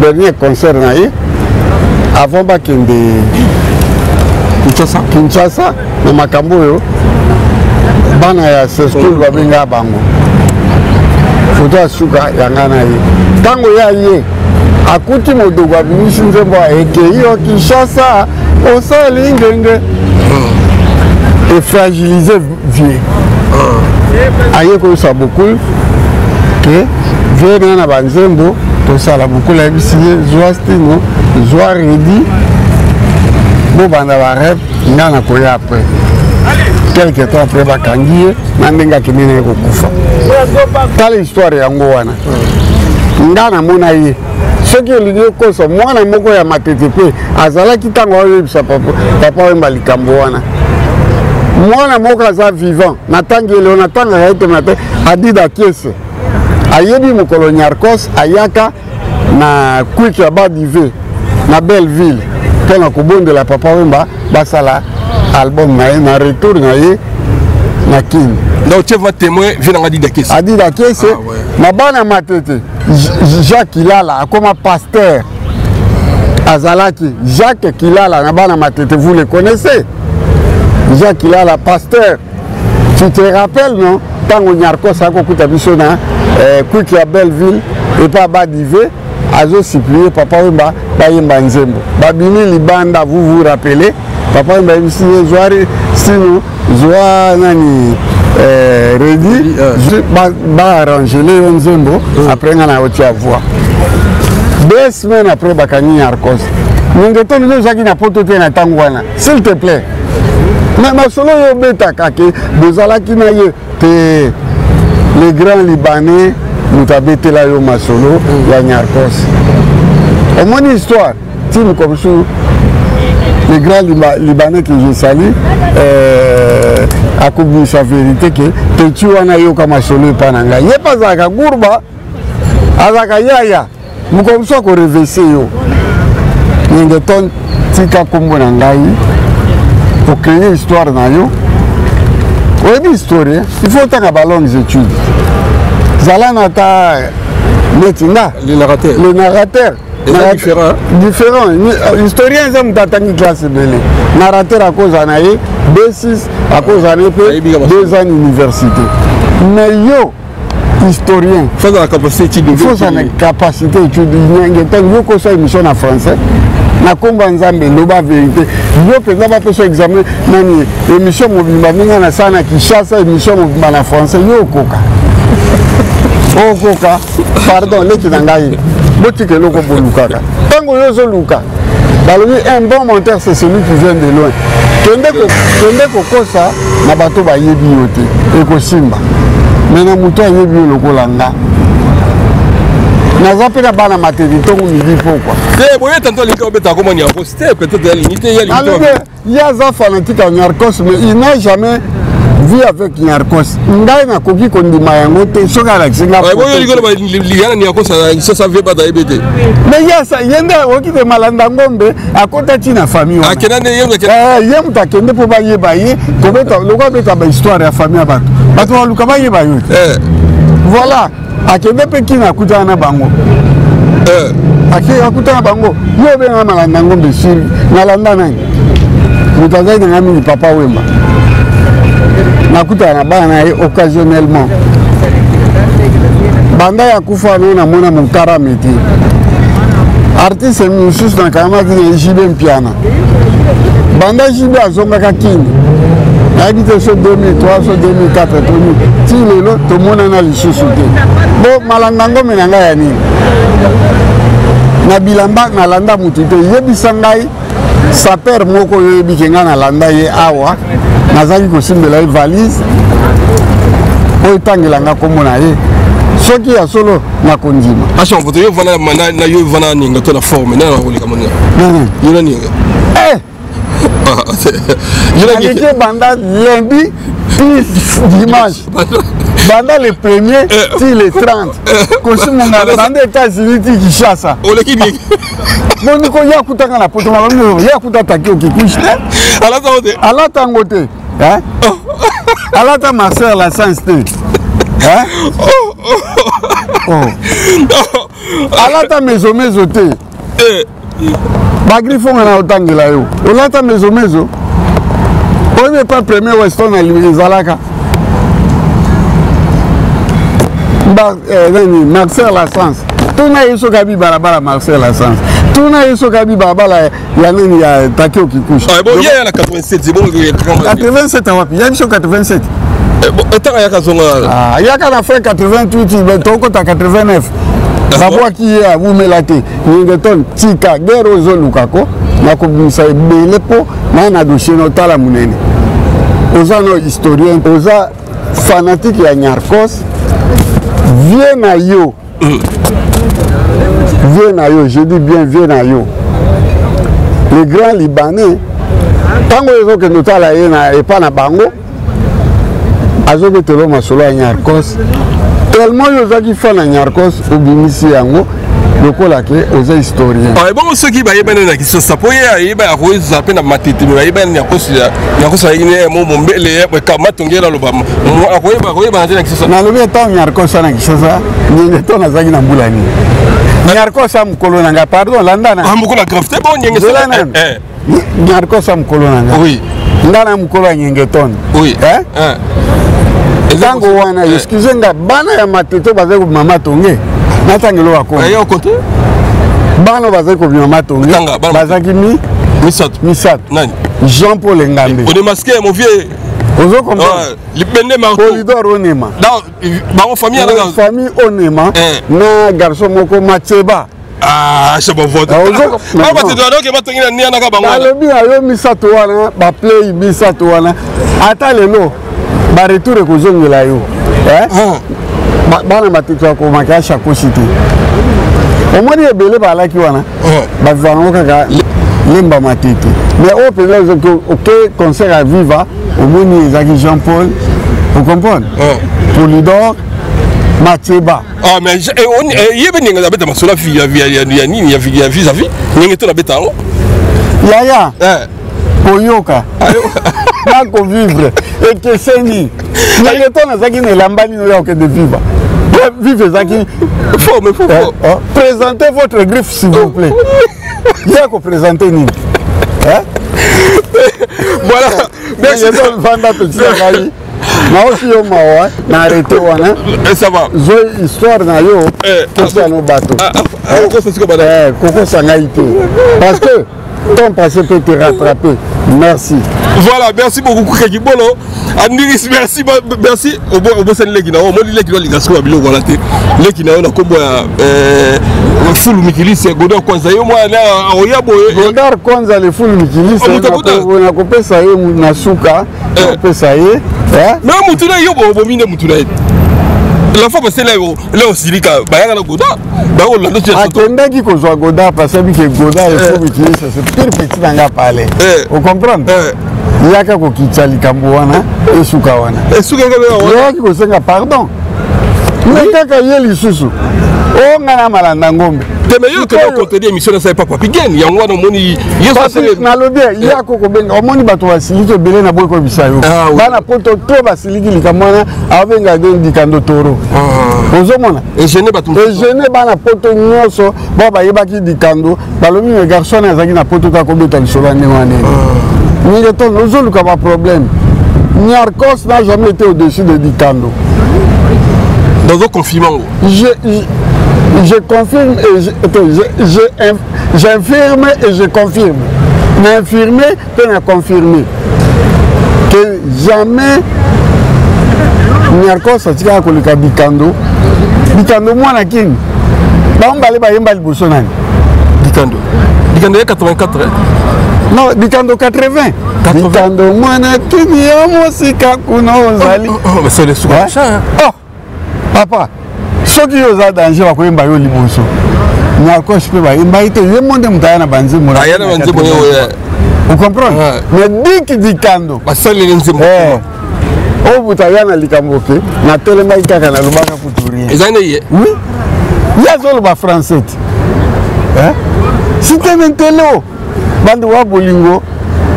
dernier concert na ye avant bakende Kinshasa na makambo yo bana ya school babenga bango photo ya suka yanga na ye tango ya ye akuti modogo abimisi nzembo ekei yo Kinshasa osali ngenge efragilize vie aye koyosa beaucoup ke vie na banzembo tosala beaucoup la bisi zwa stino zwa redi bo banda ba rep ngana koya après quelque temps après bakangi na ndenga kinene kokufa tala histoire yango wana ngana mona ye soki olingi kosa mwana moko ya matete pe azalaki ntango oyebisa papa Wemba likambo wana mwana moko aza vivant natangi eleo natangaka ete mate adida kiese ayebi mokolo Nyarkos ayaka na quick ya Badive na Belleville mpona kobondela papa Wemba basala album na ye na retour na ye na kini donc tu vas témoin vient en Adida Kesse Adida Kesse na bana matete Jacques Kilala akoma pasteur azalaki Jacques Kilala na bana matete vous le connaissez Jacques Kilala pasteur tu te rappelles non tango Nyarkos akokuta biso na quick ya Belleville et pas Badive azo supplier papa Wemba bayemba nzembo babini libanda vous vous rappelez papa Wemba MC Zoari sino Zoa nani Redi ba arranger les nzembo après ngana otia voix 2 semaines après bakani Nyarkos Nyengeton nous zaki na poto te na tangwana s'il te plaît mais ma solo yo beta kake bozalaki na ye te les grands libanais nous tabete la yo masolo ya Nyarkos au moins histoire tim comme ça les grands libanais que je salue à cause sa vérité que tu wana yo kama solo pananga ye pas zaka gurba azaka yaya mu comme ça ko reverser yo Nyengeton tika kombo na ngai pour créer histoire na yo oui histoire il faut tanga ba longues études Zalana ta netinga le narrateur différent historien zam tatangi classe belé narrateur à cause anaye B6 à cause anaye 2 ans d'université mais yo historien faut la capacité de capacité étude Nyengeton yo ko sa émission en français na komba nzambe loba vérité yo peza ba peso examen nani émission mobimba ninga na sana Kinshasa émission mobimba na français yo koka okoka pardon leki na ngai botike loko bolukaka tango yo zo luka balobi un bon monteur c'est celui qui vient de loin kende kokosa na bato bayebi yo te ekosimba mais na muto ayebi yo lokola nga naza pe na bana materi ntongo midi pourquoi te boye tanto linga obeta comment ni aposté peut-être ya limité ya limité ya za fanatique à Nyarkos mais il n'a jamais vu avec Nyarkos ngai na koki kondima yango te soka la kinga ouais boye ligolo ba ligana Nyarkos ça veut pas d'aider mais ya ça yenda oki de malanda ngombe akota tina famille a kenane yem ta kende po ba yeba ye ko beta lokwa beta ba histoire ya famille bato bato luka ba yeba yo voilà akende pe kina kutana na bango akutana bango yo be na malanda ngombe siri nalanda nani mutazai na ngami ni papa wemba nakutana na bana ye occasionnellement banda ya kufa no na mona mukara meti artiste musus na kama ki jibe mpiana banda jibe azongaka kini habite so 2003 so 2004 toni ti lelo to mona na lisusu te bo malanda ngombe na ngai ya nini na bilamba na landa mutu te yebisa ngai saper moko yebi kenga na landa ye awa nazali kosimbela ye valise oyo etangelanga kombo na ye soki ya solo na kondima acha mpoto yo vana na yo vana ninga to la forme na kolika mona yona ninga yona banda lundi puis dimanche banda le premier ti le 30 kosimunga banda États-Unis ti Kinshasa oleki bien moni ko ya kutanga na poto mabango ya kutata ki okikushi alata ote alata ngote alata Marcel la sens te alata mezo te bagrifonga na otangela yo olata mezo oye pas premier Weston ezalaka Marcel la sens tuna yeso kabi barabara Marcel la sens tuna yeso kabi barabara ya nini ya Takeo Kikuchi bon il y a la 87 c'est bon 87 wapi ya biso 87 etaka ya kazonga yaka na fin 88 mais toko ta 89 babwa ki ya wumela te ningeton tika gero zo lukako na kobimisa ebele po na dossier no tala munene oza no historien oza fanatique ya Nyarkos viens na yo je dis bien viens na yo le grand libanais tango ezoke notala ye na epa na bango azokotelo masolo ya Nyarkos tellement yo ozaki fa na Nyarkos obimisi yango lokola ke oza historien bon soki bayebana na kisasa po ye ayeba ya koza pe na matete me bayeba na Nyarkos ayine mo mbele kama tongela lobama akoyeba na tena kisasa na lobi eta Nyarkos na kisasa nyenge to nazaki na mbulani Nyarkos am mukolo nanga pardon landana mukolo grafte bon nyenge sala Nyarkos am mukolo nanga oui ndana mukolo ya nyenge ton oui zango wana excusez nga bana ya mateto bazali ko mama tonge natangelo wako ayo kote bana bazali ko mama tonge bazaki misat nani Jean Paul Ngambe on est masqué mon vieux ozo comprendre libende marto Polydor Onema dans famille Onema na garçon moko Macheba c'est bon vote pas parce que donc ba tongina ni anaka bango alobi ayo misato wana ba play misato wana ata lelo ba retour ekozongela yo bana matito ya komaka ya shakoshi te omoni ebele balaki wana bavivanga kaka lemba matete mais oyo mpenza ezoki oke concert ya viva omoni ezalaki Jean Paul ocomprendre Polydor Macheba mais yebe ninga zabeta masolo ya nini ya vis-à-vis ninga to na beta ngo yaya koyoka na kovivre ekeseni ndenge to nazalaki na elamba nino ya okende vivre vive ezalaki présentez votre griffe s'il vous plaît ya koprésente nini voilà merci vanda petisakali naosi yo mawa na arrêté wana ça va zo histoire na yo kosa no bato kokosa ngai te parce que ton passé peut te rattraper. Merci. Voilà, merci beaucoup Kaki Bolo. Andris, merci au sen leki na o moli leki li gasko abilo wala te. Leki na ona kombo ya full mikilisi godo kwanza yo mwa na oyabo godo kwanza le full mikilisi na kopesa yo na suka kopesa ye mais mutuna yo bo mine mutuna La fois passée, là aussi, il y a Godard. Attendez qu'on soit Godard, parce que Godard, il faut utiliser ça. C'est pire petit dans la palais. Vous comprenez? Il y a quelqu'un qui tient les Cambouana et Soukawana. Et Soukawana, il y a pardon. Il y a quelqu'un qui est les sous. On a malanda ngombe. Mais il y a quelqu'un qui émission ça pas pigen. Il y a un moni. Il y a ça na lobia. Il y a koko benga. Omoni bato wasiliki belé na boy ko bisayo. Bana poto to basiliki likamwana avenga dendi kando toro. Ozomona. Et gêné bato. Et gêné bana poto nyoso baba yebaki dikando. Balobi le garçon azaki na poto ka ko beta lisolo ndengwane. Ni le ton ozoluka ba problème. Nyarkos n'a jamais été au-dessus de dikando. Dans un confinement. Je confirme et j'infirme et je confirme. M'infirmer peut me confirmer que jamais Nyarkos a tiré à Kolika Bikando. Bikando moi na king. Ba on balé ba yemba liboso nani. Bikando. Bikando 84. Non, Bikando 80. Bikando moi na king yo musika kuno ozali. Mais c'est le soir. Oh. Papa. Ceux qui ont un danger, ils vont aller liboso. Nyarkos peut pas. Ils vont être le monde mutaya na banzi mura. Vous comprenez? Mais dit qui dit kando. Basali les nzembo. Oh mutaya na likamboke. Na telema ikaka na lubaka kuturia. Ezane. Oui. Il y a zolo ba français. Hein? Si tu es telo, bande wa bolingo,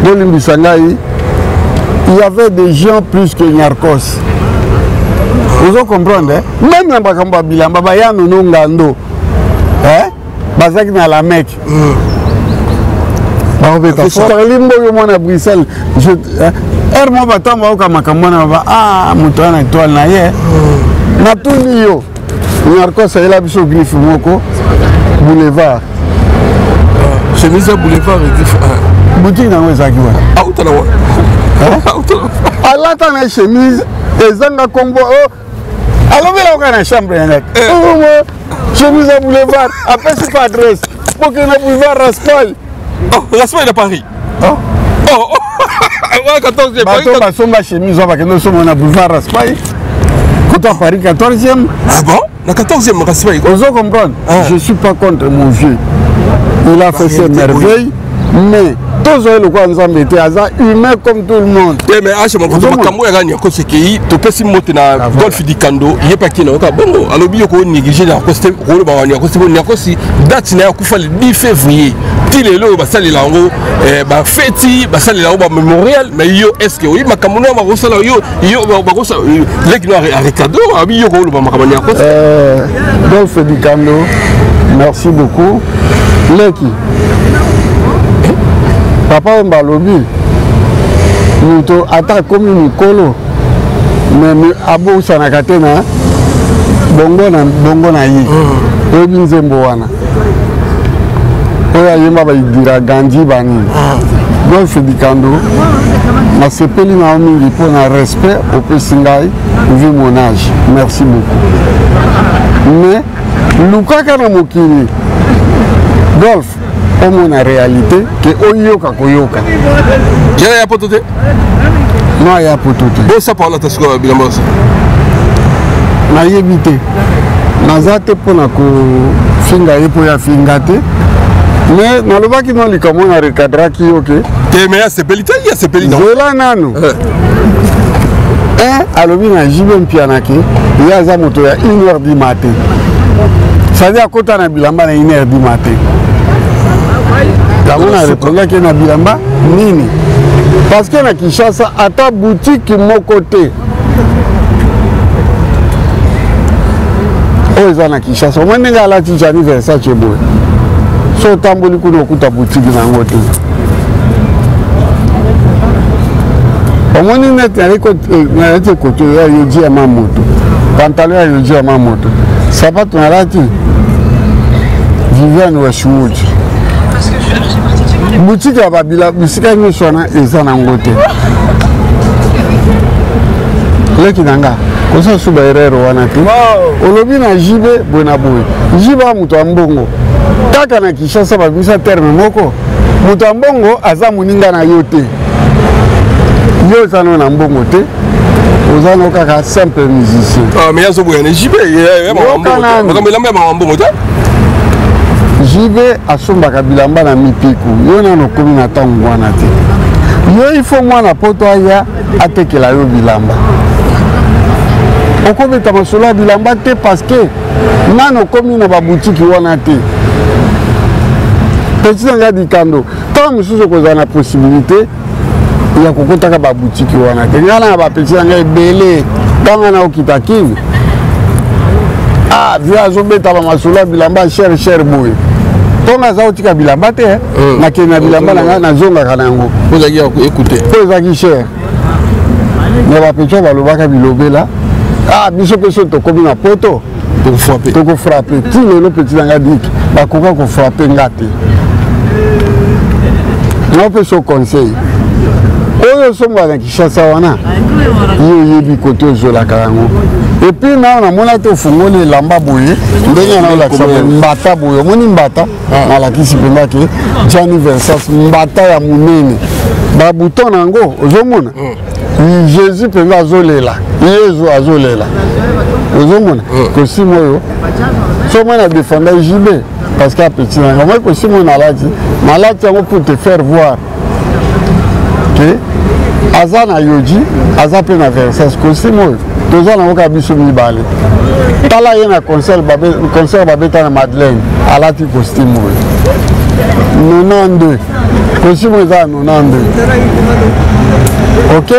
bolingo sangai. Il y avait des gens plus que Nyarkos. Vous comprenez? Même dans Bakamba Bilamba, Bayano Nongando, Bazak na la Mecque. Limbo yo na Bruxelles. Ermo batamba oka makamona ba mutana étoile na ye. Na tuni yo. Nyarkos ela biso griffe moko boulevard. Chemise boulevard griffe. Boutique na wezaki wana. Autala wa. Alata na chemise ezanga kombo alors, il y a une chambre. Chemise à boulevard. Après, c'est pas adresse. Pour que le boulevard Raspail. Oh, Raspail de Paris. Oh. Oh. 14e. Bateau, ma chemise, on va que nous sommes à boulevard Raspail. Quand à Paris, 14e. Ah bon? La 14e Raspail. Vous comprenez? Je ne suis pas contre mon vieux. Il a fait ses merveilles. Mais. Tous le quoi nous avons été humain comme tout le monde. Mais je me dis que je suis c'est que tu peux si monter na golf di kando, il y a pas qui n'a pas bon. Alors bien qu'on néglige la coste rôle ba nya coste bon nya coste date na kufa le 10 février. Tile lo ba sali la ngo ba feti ba sali la ba mémorial mais yo est-ce que oui makamuna ba rosala yo ba rosala leki no Ricardo abi yo ko ba makamanya coste. Golf di kando. Merci beaucoup. Leki Papa Mbalobi, nous attaque comme une colo, mais abo sanakatena, bongo na yi, obi nzembo wana. Oya yemba ba idira ganji bani. Golf di kando, na sepeli na omingi pour un respect au pesingai, vu mon âge. Merci beaucoup. Mais, Luka na mokili, golf. Comme une réalité que oyoka koyoka. Il y a potote. Non, il y a potote. Bon ça parle ta scola bilamos. Na yebite. Nazate pona ko finga yepo ya fingate. Mais na lobaki no likamona recadra ki yoke. Te mais c'est pelita, il y a c'est pelita. Zola nano. Alobi na jibe mpianaki, il y a za moto ya 1h du matin. Ça veut dire kota na bilamba na 1h du matin. On a répondu qu'il y a Bilamba, nini. Parce que na Kinshasa, à ta boutique, mon côté. Oh, ils ont na Kinshasa. Au moins, il y a la Tijani Versace. So, tamboli kuno kuta boutique na ngote. Au moins, il y a des côtés, il y a ma moto. Pantalon, il y a ma moto. Sabat, on a rati. Viviane Washouji. Boutique ya babila bisika ni sona ezana ngote. Leki nanga kosa suba erero wana tu. Olobi na jibe bona boy. Jiba mutu ambongo. Kaka na Kinshasa babisa terme moko. Mutu ambongo aza muninga na yote. Yo zano na mbongo te. oza na kaka simple musicien. Ah mais yazo boya JB JB asombaka bilamba na mipiku yo nano komi na ntango wana te yo il faut mwana poto aya atekela yo bilamba okobeta masolo ya bilamba te parce que nano komi na babutiki wana te petit nanga dikando ntango mosusu kozala na possibilité ya kokotaka babutiki wana te ngana na bapeti nanga ebele ntango na okita kivi vi azobeta bamasolo ya bilamba cher boye ntongo aza kotika bilamba te nakende na bilamba nanga nazongaka na yango po ezalaki cher na bapeti oyo balobaka bilobela biso mpe so tokomi na poto tokofrape ti lelo peti nanga diki bakoka kofrape nga te na mpe so conseil oyo osombaka na Kinshasa wana yo oyebi kote ozolaka yango epuis nao namona te ofungoli elamba boye ndenge naolakisa mbata boye omoni mbata nalakisi mpenza ke Gianni Versace mbata ya monene babuton na yango ozomona Jésus mpenza azolela Yesu azolela ozomona kosimo oyo so moi na défenda JB parce que apeti nanga moi kosimo nalati yango pour te faire voir que aza na yoji aza mpe na Versace kosimo oyo toza nango kaka biso mibale tala ye na concert babeta na Madeleine alati costume oyo 92 costume eza ya 92 ok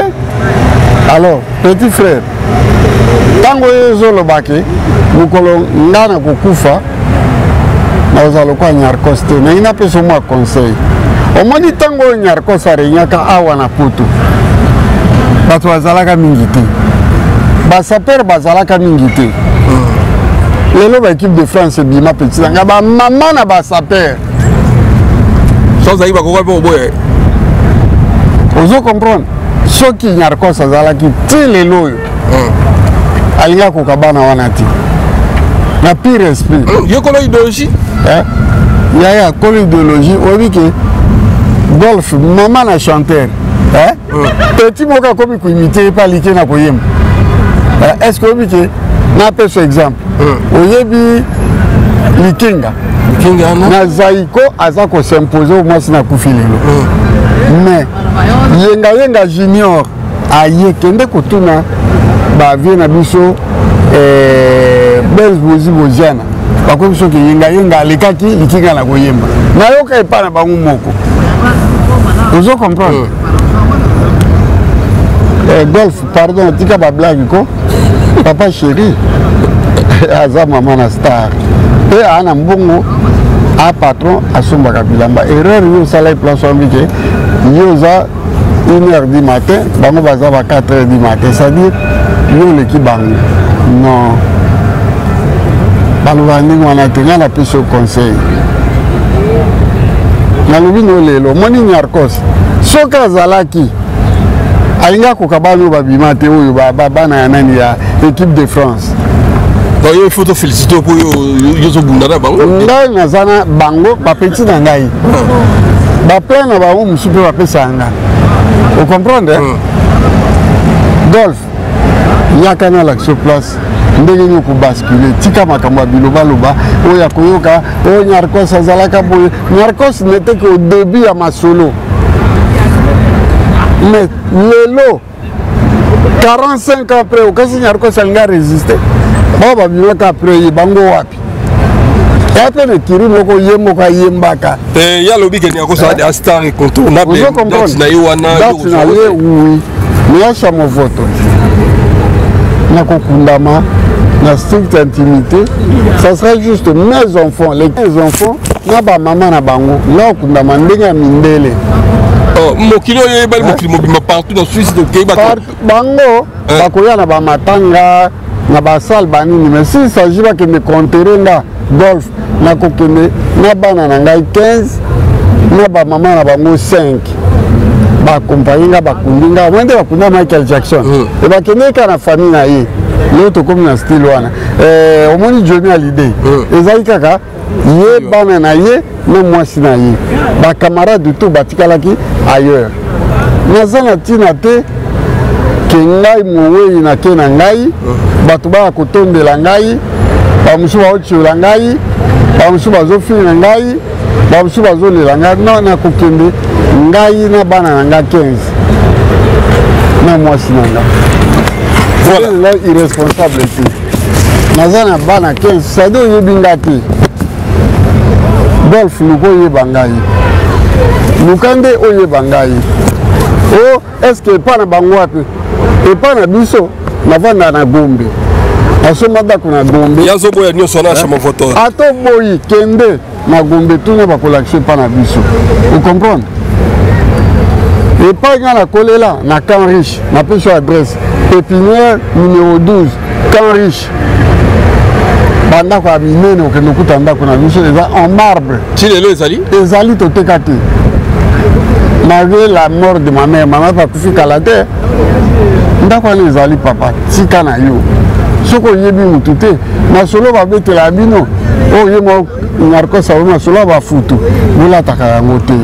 alors petit frère ntango oyo ezolobake mokolo nga na kokufa naoza lokwa Nyarkos te nangi napesa mwa conseil omoni ntango oyo Nyarkos arenyaka awa na poto bato bazalaka mingi te basaper bazalaka mingi te lelo baéquipe de France ebima petit nanga bamama na basaper sozali bakoka mpe oboye ozo comprendre soki Nyarkos azalaki ti lelo oyo alinga koka bana wana te na pire esprit yekolo idéologie yaya kolo idéologie oyebi ke golf mama na chanteur petit moko akomi koimite ye mpe alike na koyemba est ce que oyebi ke napesa exemple oyebi likinga na zaiko aza kosimpose o mwasi na kufi lelo mais yengayenga junior aye kende kotuna bavie na biso Belge bozi boziana bakomi soki yengayenga alekaki likinga na koyemba nayoka epa na bango moko ozo comprendre golf pardon tika bablage ko papa chéri aza mama na star mpe ana mbongo a patron asombaka bilamba erreur yo osala place wambi ke yo oza 1h du matin bango baza ba 4h du matin c'est-à-dire yo oleki bango non baloba ndenge wana te nga napesi yo conseil nalobi no lelo omoni Nyarkos soki azalaki alinga koka bana oyo babima te oyo bana ya nani ya équipe de France yo faut féliciter po yo zobunda na bango ngai naza na bango bapeti na ngai baplan na bango mosu mpe bapesa nga ocomprendre golf yaka na l'action place ndenge nini okobascule tika makambo ya bilobaloba oyo ya koyoka oyo Nyarkos azalaka boye Nyarkos n'était qu'au début ya masolo mais lelo 45 ans après okasi Nyarkos alinga résister bao babimaka après ye bango wapi ya mpe na kiri moko ye moko ayembaka ye alobi ke Nyarkos a star incontournable date na ye wana date na ye oui meyasha movoto nakokundama na stricte intimité ça sera juste mes enfants les enfants na bamama na bango nga okundama ndenge ya mindele mokili oyo eyebali mokili mobima partout na Suisse bango bakoya na bamatanga na basale banini mais s'il s'agit bakende kontere nga golf nakokende na bana na ngai 15 na bamama na bango 5 bakompagne nga bakundi nga mwende bakunda Michael Jackson e bakende ka na famille na ye leo tokomi na style wana omoni Johnny Hallyday ezali kaka ye bana na ye na mwasi na ye bacamarade tout batikalaki ailleurs naza na ntina te ke ngai mowei na ke na ngai bato ba kotondela ngai bamusu baotiola ngai bamusu bazofina ngai bamusu bazolela ngai non nakokende ngai na bana na ngai 15 na mwasi na ngai voilà irresponsable te naza na bana 15 sadi oyebi nga te golf luka oyeba ngai luka nde oyeba ngai o estce epa na bango wapi epa na biso navanda na Gombe nasomba ndako na Gombe yazoboya nyonso na chama voto ato boyi kende na Gombe tuna bakolakisa epa na biso ocomprendre epa nga nakolela na Camp Riche napesi adresse pépinière numéro 12 Camp Riche bandako ya minene okende okuta ndako na biso eza en marbre ti lelo ezali toteka te malgré la mort de ma mère mama bakufi kala te ndako wana ezali papa tika na yo soki oyebi mutu te masolo babetela bino oyo mo narkosa oyo masolo bafutu bolataka yango te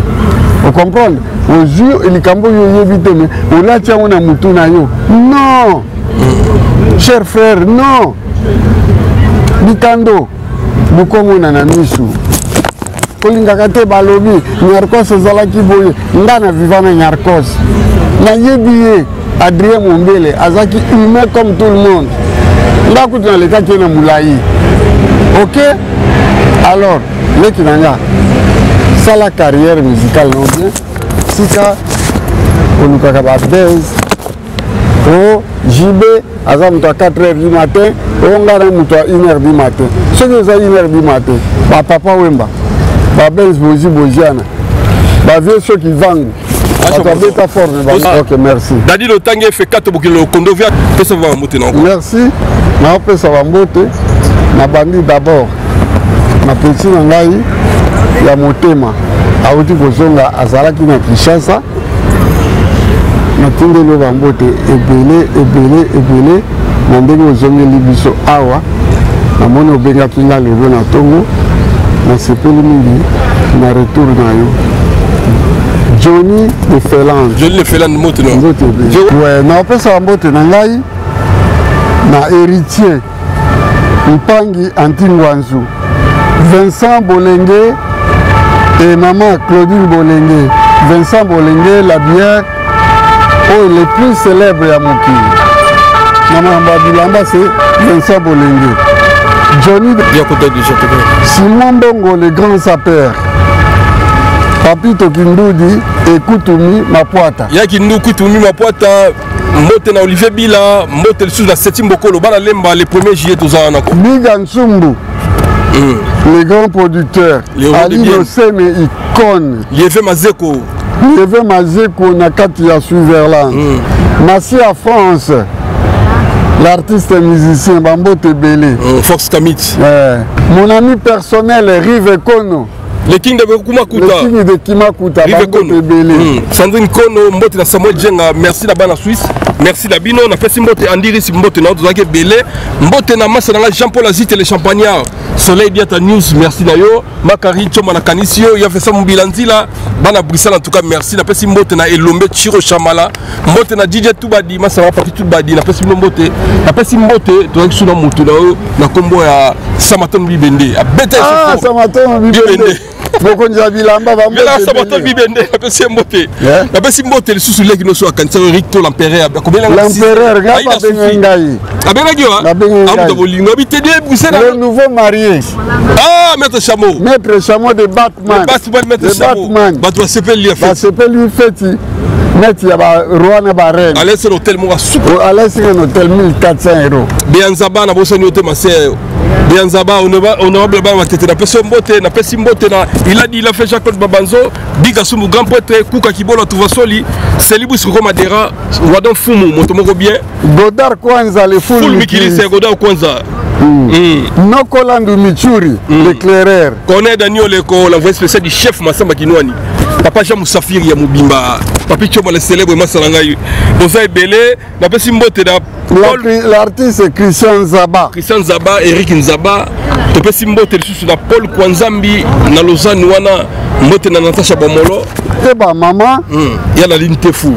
ocomprendre ozwi likambo oyo oyebi te me olati yango na mutu na yo non cher frère non bitando bukomona na misu kolingaka te balobi Nyarkos ezalaki boye nga na viva na Nyarkos nayebi ye Adrien Mombele azaki humain comme tout le monde nga kutu nalekaki ye na molai ok alors leki na nga sala carrière musicale non bien sika olukaka babase o JB aza moto à 4h du matin o nga na moto à 1h du matin soki eza 1h du matin bapapa wemba babes boziana bavie soki vangu batabeta forme ok merci dadi lotangi efe 4 bokilo lokondo via pesa bambote na merci naopesa bambote na bandi d'abord na peti na ngai ya motema auti kozonga azalaki na Kinshasa natindeli bambote ebele na ndenge ozongeli biso awa namoni obengaki nga lelo na ntongo nasepeli mingi na retour na yo Johnny le Feland moto ouais naopesa bambote na ngai na héritier Mpangi Antingwanzu Vincent Bolenge et maman Claudine Bolenge Vincent Bolenge la bière oh le plus célèbre ya mokili maman Babilamba c'est Vincent Bolenge Johnny Simon Bongo le grand sapeur Papito Kindoudi et Koutoumi Mapuata ya Kindu Koutoumi Mapuata Mbote na Olivier Bila Mbote sous la 7e Bokolo Bana Lemba le 1er juillet tozana ko Biga Nsumbu les grands producteurs Ali Noseme icône Lieve Mazeko na kati ya Switzerland Merci à France l'artiste musicien Bambote Belé Fox Kamit mon ami personnel Rive Kono le king de Kimakuta le king de Kimakuta Bambote Belé Sandrine Kono Mbote na Samuel Djenga merci là-bas en Suisse merci la bino na pesi Mbote Andiri si Mbote na tozaki Belé Mbote na massa na Jean-Paul Azite le champagnard Soleil Diata News merci na yo Makari Choma na Kanisio ya fesa Mbilanzila bana Bruxelles en tout cas merci na pesi Mbote na Elombe Chiro Chamala Mbote na DJ Toubadi massa na Papi Toubadi na pesi Mbote tozaki suna mutu na kombo ya Samaton Bibende abete Samaton Bibende Bokonja bilamba ba Mbote Samaton Bibende na pesi Mbote na pesi Mbote le susu leki no so akanisa Ricto l'empereur l'empereur ngapa bengai abenga yo amuto bolingo bitede Bruxelles le nouveau marié maître Chameau de Batman maître Chameau bato sepeli feti net ya ba roi na ba reine alaise l'hôtel mo super alaise l'hôtel 1400 €. Bianzaba na boso nyote maseo Bianzaba honorable ba matete na pesi Mbote na pesi Mbote na il a fait Jacques Babanzo Biga Sumu grand prêtre Kuka Kibolo Tuvasoli Celibu Siko Madera Wadon Fumu motomoko bien Godard Kwanza le full Mikili c'est Godard Kwanza Nokolandu Michuri l'éclaireur Connaît Daniel Eko l'envoyé spécial du chef Massamba Kinwani Papa Jean Moussafiri ya Mubimba Papi Choma le célèbre Massalangaï Boza Ebele na pesi Mbote na L'artiste c'est Christian Zaba. Christian Zaba, Eric Nzaba. Topesi mbote lisusu na Paul Kwanzambi na Lausanne wana mbote na Natasha Bomolo. Et bah maman. Il y a la ligne Tefou.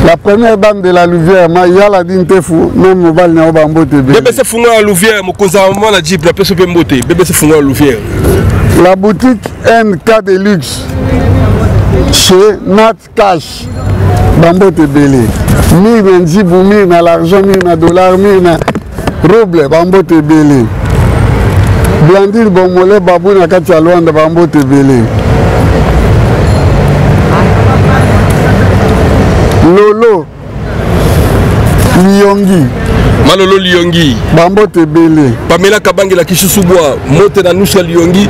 La première dame de la Louvière, il y a la ligne Tefou. Même mobile n'a pas mbote. Bébé c'est fungwa la Louvière, mon cousin maman la Jeep, la personne peut mbote. Bébé c'est fungwa la Louvière. La boutique NK de luxe chez Nat Cash. Bambote belé. Mire na nzibu, mire na l'argent, mire na dollar, mire na ruble, bambote belé. Blandine Bomolé, babou na kati ya Luanda, bambote belé. Lolo Liongi. Malolo Liongi. Bambote belé. Pamela Kabangi la Kishisubwa, Mote na Nusha Liongi.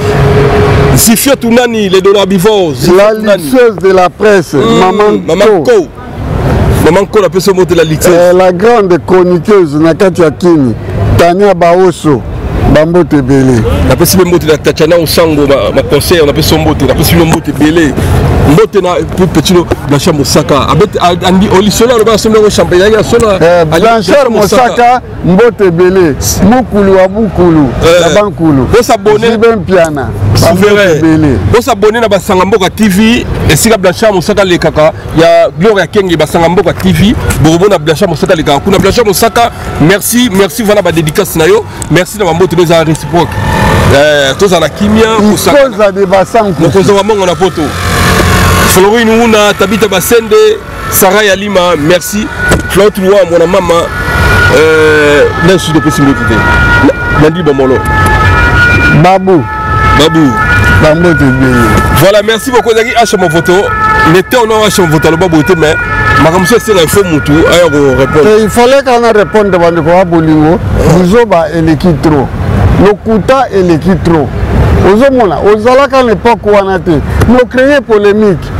Zifia Tunani, les dollars bivors. La luxeuse de la presse, Maman Ko. Maman Ko, la personne monte la luxeuse. La grande chroniqueuse, Nakati Akini, Tania Baoso, Bambote belé. La personne monte la Tatiana Osango, ma conseillère, on appelle son mote, la personne monte belé. Mbote na petit Blanchard Mosaka. Andi Olisola, le bas sommet au champagne, Blanchard Mosaka, Mbote belé. Mukulu à Mukulu, la Bankulu. Vous s'abonnez. Ben Piana. Vous s'abonnez à Basangamboka TV. Et si Blanchard Mosaka les kaka, il y a Gloria Kengi Basangamboka TV. Bourboun à Blanchard Mosaka les kaka. Kuna Blanchard Mosaka, merci voilà ma dédicace na yo. Merci d'avoir monté les réciproques. Tous à la kimia, pour ça. Cause à des bassins. Nous faisons vraiment la photo. Florine Ouna, Tabita Basende, Sarah Yalima, merci. Claude Loua, mon maman, là je suis de possibilité. Nandi Bomolo. Babou. Voilà, merci beaucoup Zaki H mon photo. L'été on a H mon photo, le babou était mais ma comme ça c'est un faux moutou, alors répondre. Il fallait qu'on a répondu devant le quoi bolingo. Buzoba et l'équitro. Le kuta et l'équitro. Aux hommes là, aux alaka l'époque où on a été, nous créé polémique.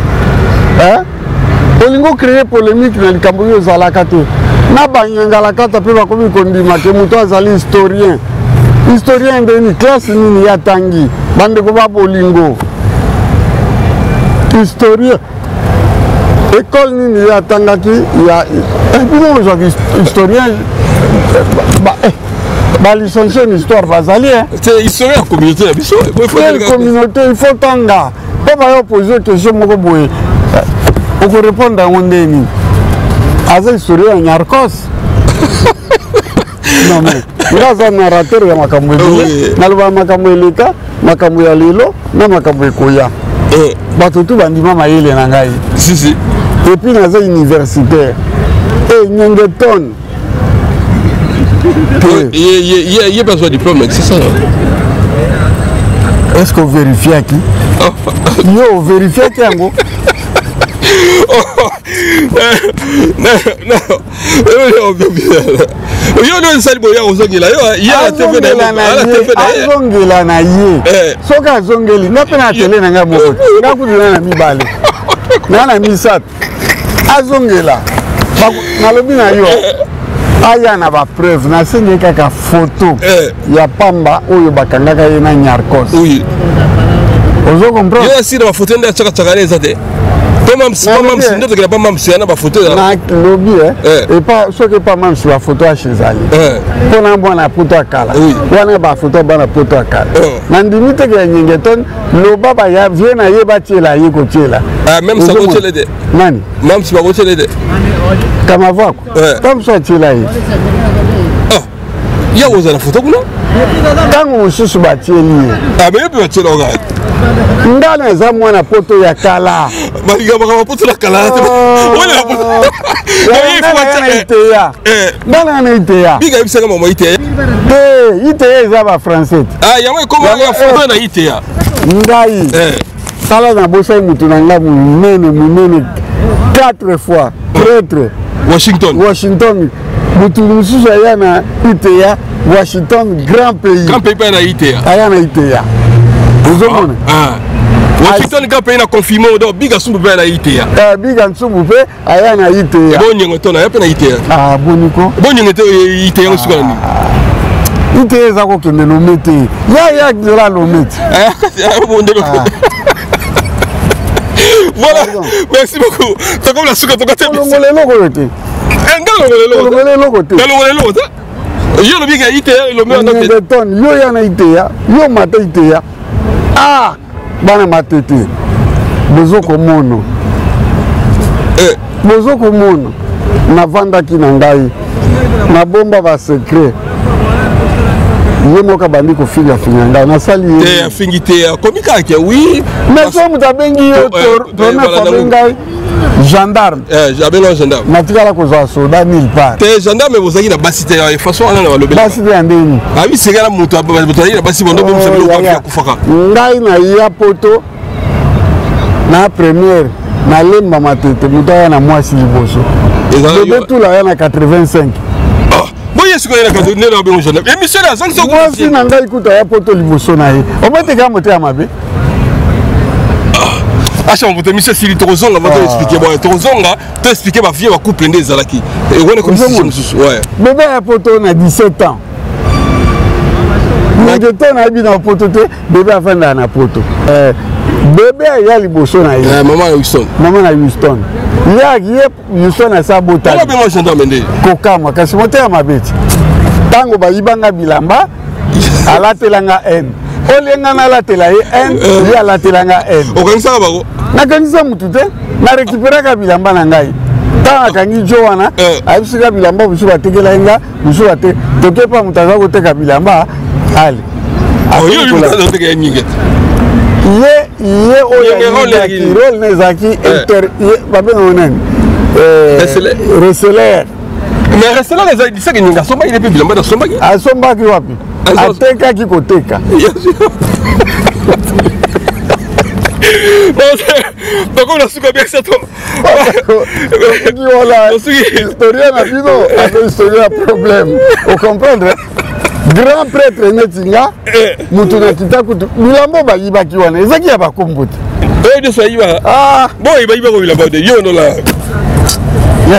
Hein? Bolingo créé polémique dans le Cambodge aux alaka te. Na banyanga la kata pe ba komi kondima ke muto azali historien. Historien de ni classe ni ya tangi. Bande ko ba bolingo. Historien. École ni ya tangaki ya comment aujourd'hui historien ba licencié en histoire bazali hein. C'est historien communauté il faut communauté il faut tanga. Pas va poser question moko boye. Pour répondre à Ondeni. Aza historien Nyarkos. Non mais il a un narrateur ya makambo eleka naloba makambo eleka makambo ya lelo na makambo ekoya bato tu bandima mayele na ngai si et puis naza universitaire et Nyengeton il y a besoin de diplôme c'est ça est-ce qu'on vérifie qui yo vérifie qui yango yo no sali boya ozongela yo ya TV na ye soka azongeli ngape na tele na nga moko ngakudina na mibale na misato azongela nalobi na yo aya na ba preuve na sengi kaka photo ya pamba oyo bakangaka ye na Nyarkos ozo comprendre yo si na photo nda chaka chaka leza te pas même si on a photo lobby et pas ce que pas même sur la photo à chez Ali pour un bon photo à Kala on a pas photo à photo à Kala nandimite que Nyengeton le baba ya vient à yebati la yikotie là même ça va te l'aider nani même si va te l'aider comme avoir comme ça tu là il y a la photo non quand on se bâti lié ah mais peut tu là ndana eza mwana poto ya kala maliga baka poto la kala wala poto ndana na iteya biga ibisanga mama iteya iteya eza ba français yango comme ya photo na iteya ngai sala na bosa mutu na nga munene 4 fois prêtre Washington mutu mususu aya na iteya Washington grand pays na iteya aya na iteya Uzomona Washington ka pe na confirmer do biga sumbu pe na iteya biga sumbu pe aya na iteya bonyengo to na ya pe na iteya boniko bonyengo te iteya ngusukana ni iteya za ko kende no mete ya dira no mete voilà merci beaucoup to comme la suka to ka te ngolelo ko yote Longolelo côté. Yo le biga ite le meilleur dans tes tonnes. Yo yana ite yo mata ite ya. Ah, bana matete. Bozo komono. Bozo komono. Na vanda ki na ngai. Na bomba ba secret. Ye moka bandi ko figa ngai na sali. Te fingi te komika ke oui. Mais so mutabengi yo torna fa ngai. Gendarme. J'avais le gendarme. Natikala kozwa soda nulle part. Te gendarme bozaki na basite ya façon ana na lobela. Basite ya ndeni. Ah oui, c'est gala mutu botali na basi bondo bomo sabelo kwa kufaka. Ngai na ya poto na première na lemba matete mutaya na mwasi liboso. Le tout là na 85. Boye siko na kazo ne na be gendarme. Émission là 5 secondes. Mwasi na ngai kuta ya poto liboso na ye. O mete ka mote ya mabe. Acha mon monsieur Sili Torozonga va t'expliquer bon Torozonga t'expliquer ma vie va couple des zalaki et on est comme ça ouais bébé a poto na 17 ans mais de temps na bi na poto te bébé a fait na poto bébé ya liboso na ye maman na Houston ya Houston na sa bota on a bien gendarme ndé kokama kasi mote ya mabeti tango ba yibanga bilamba alatelanga en olenga na latela ye en ya latelanga en okangisa bako nakangisa mutu te na récupéraka bilamba na ngai ntango akangi jo wana ayebisika bilamba mosusu batekela nga mosusu bate toke pa moto aza koteka bilamba ale ye oyo role na ezalaki babengango nani recelere mais recelere ezalisaki ninga asombaki ne mpe bilamba asombaki asombaki wapi atekaki koteka donc on a su bien ça toi historien na bino avec historien problème au comprendre grand prêtre netinga mutu na kitakutu bilambo bayibaki wana ezaki ya bakombo te de ça yiba bon iba ko bilamba de yo no la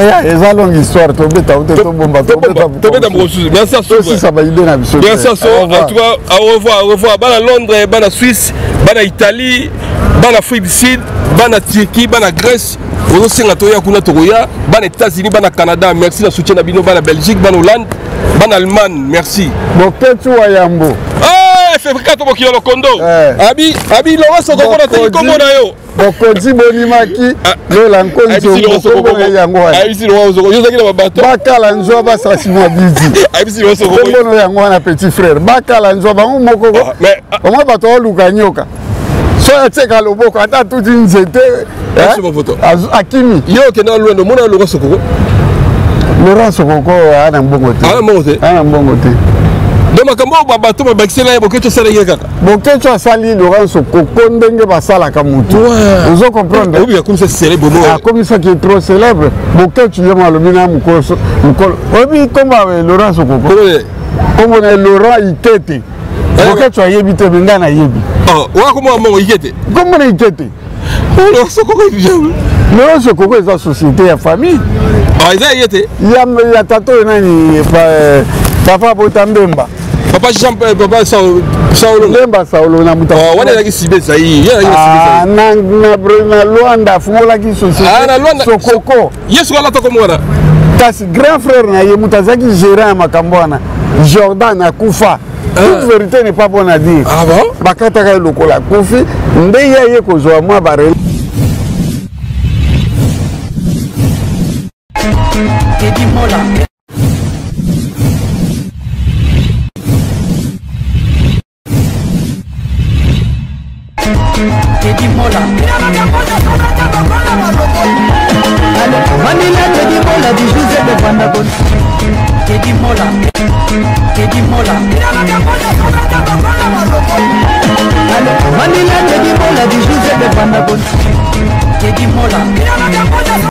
ya eza longue histoire tobeta ute tobomba tobeta mrosusu bien ça ça va aider na biso bien ça en tout cas au revoir bana Londres bana Suisse bana Italie bana Afrique du Sud bana Turquie bana Grèce ozo senga toya kuna tokoya bana États-Unis bana Canada merci la soutien na bino bana Belgique bana Hollande bana Allemagne merci boketu wa yambo F4 bokilo lokondo abi lo waso ko na ti kombo na yo bokonzi bonimaki lola nkonzo kombo yango wana ayisi lo waso yo zaki na babato bakala nzwa basasi mwa bizi ayisi lo waso kombo yango wana petit frère bakala nzwa bango moko mais omwa bato oluka nyoka so atseka loboko ata tuti nzete akimi yo kena lwendo mona lo waso ko Laurent Sokoko ana mbongo te ana mbongo te donc makambo babato babakisela ye bokecho sala ye kaka bokecho asali Laurent Sokoko ndenge basalaka mutu ozo comprendre obi comme ça célèbre mo comme ça qui est trop célèbre bokecho ye malobi na mukolo obi komba Laurent Sokoko kombo na Laurent Ikete bokecho ayebi te benga na yebi wa kombo mo Ikete kombo na Ikete Laurent Sokoko Laurent Sokoko eza société ya famille eza yete ya tato nani papa Botambemba papa Jean papa Saulo Lemba Saulo na muta wana yaki sibe sai na Luanda fungolaki société na Luanda Sokoko yesu wala to komona kasi grand frère na ye mutazaki gérant makambo wana Jordan akufa toute vérité n'est pas bonne à dire bakataka lokola kufi nde ye kozwa mwa bare Teddy Mola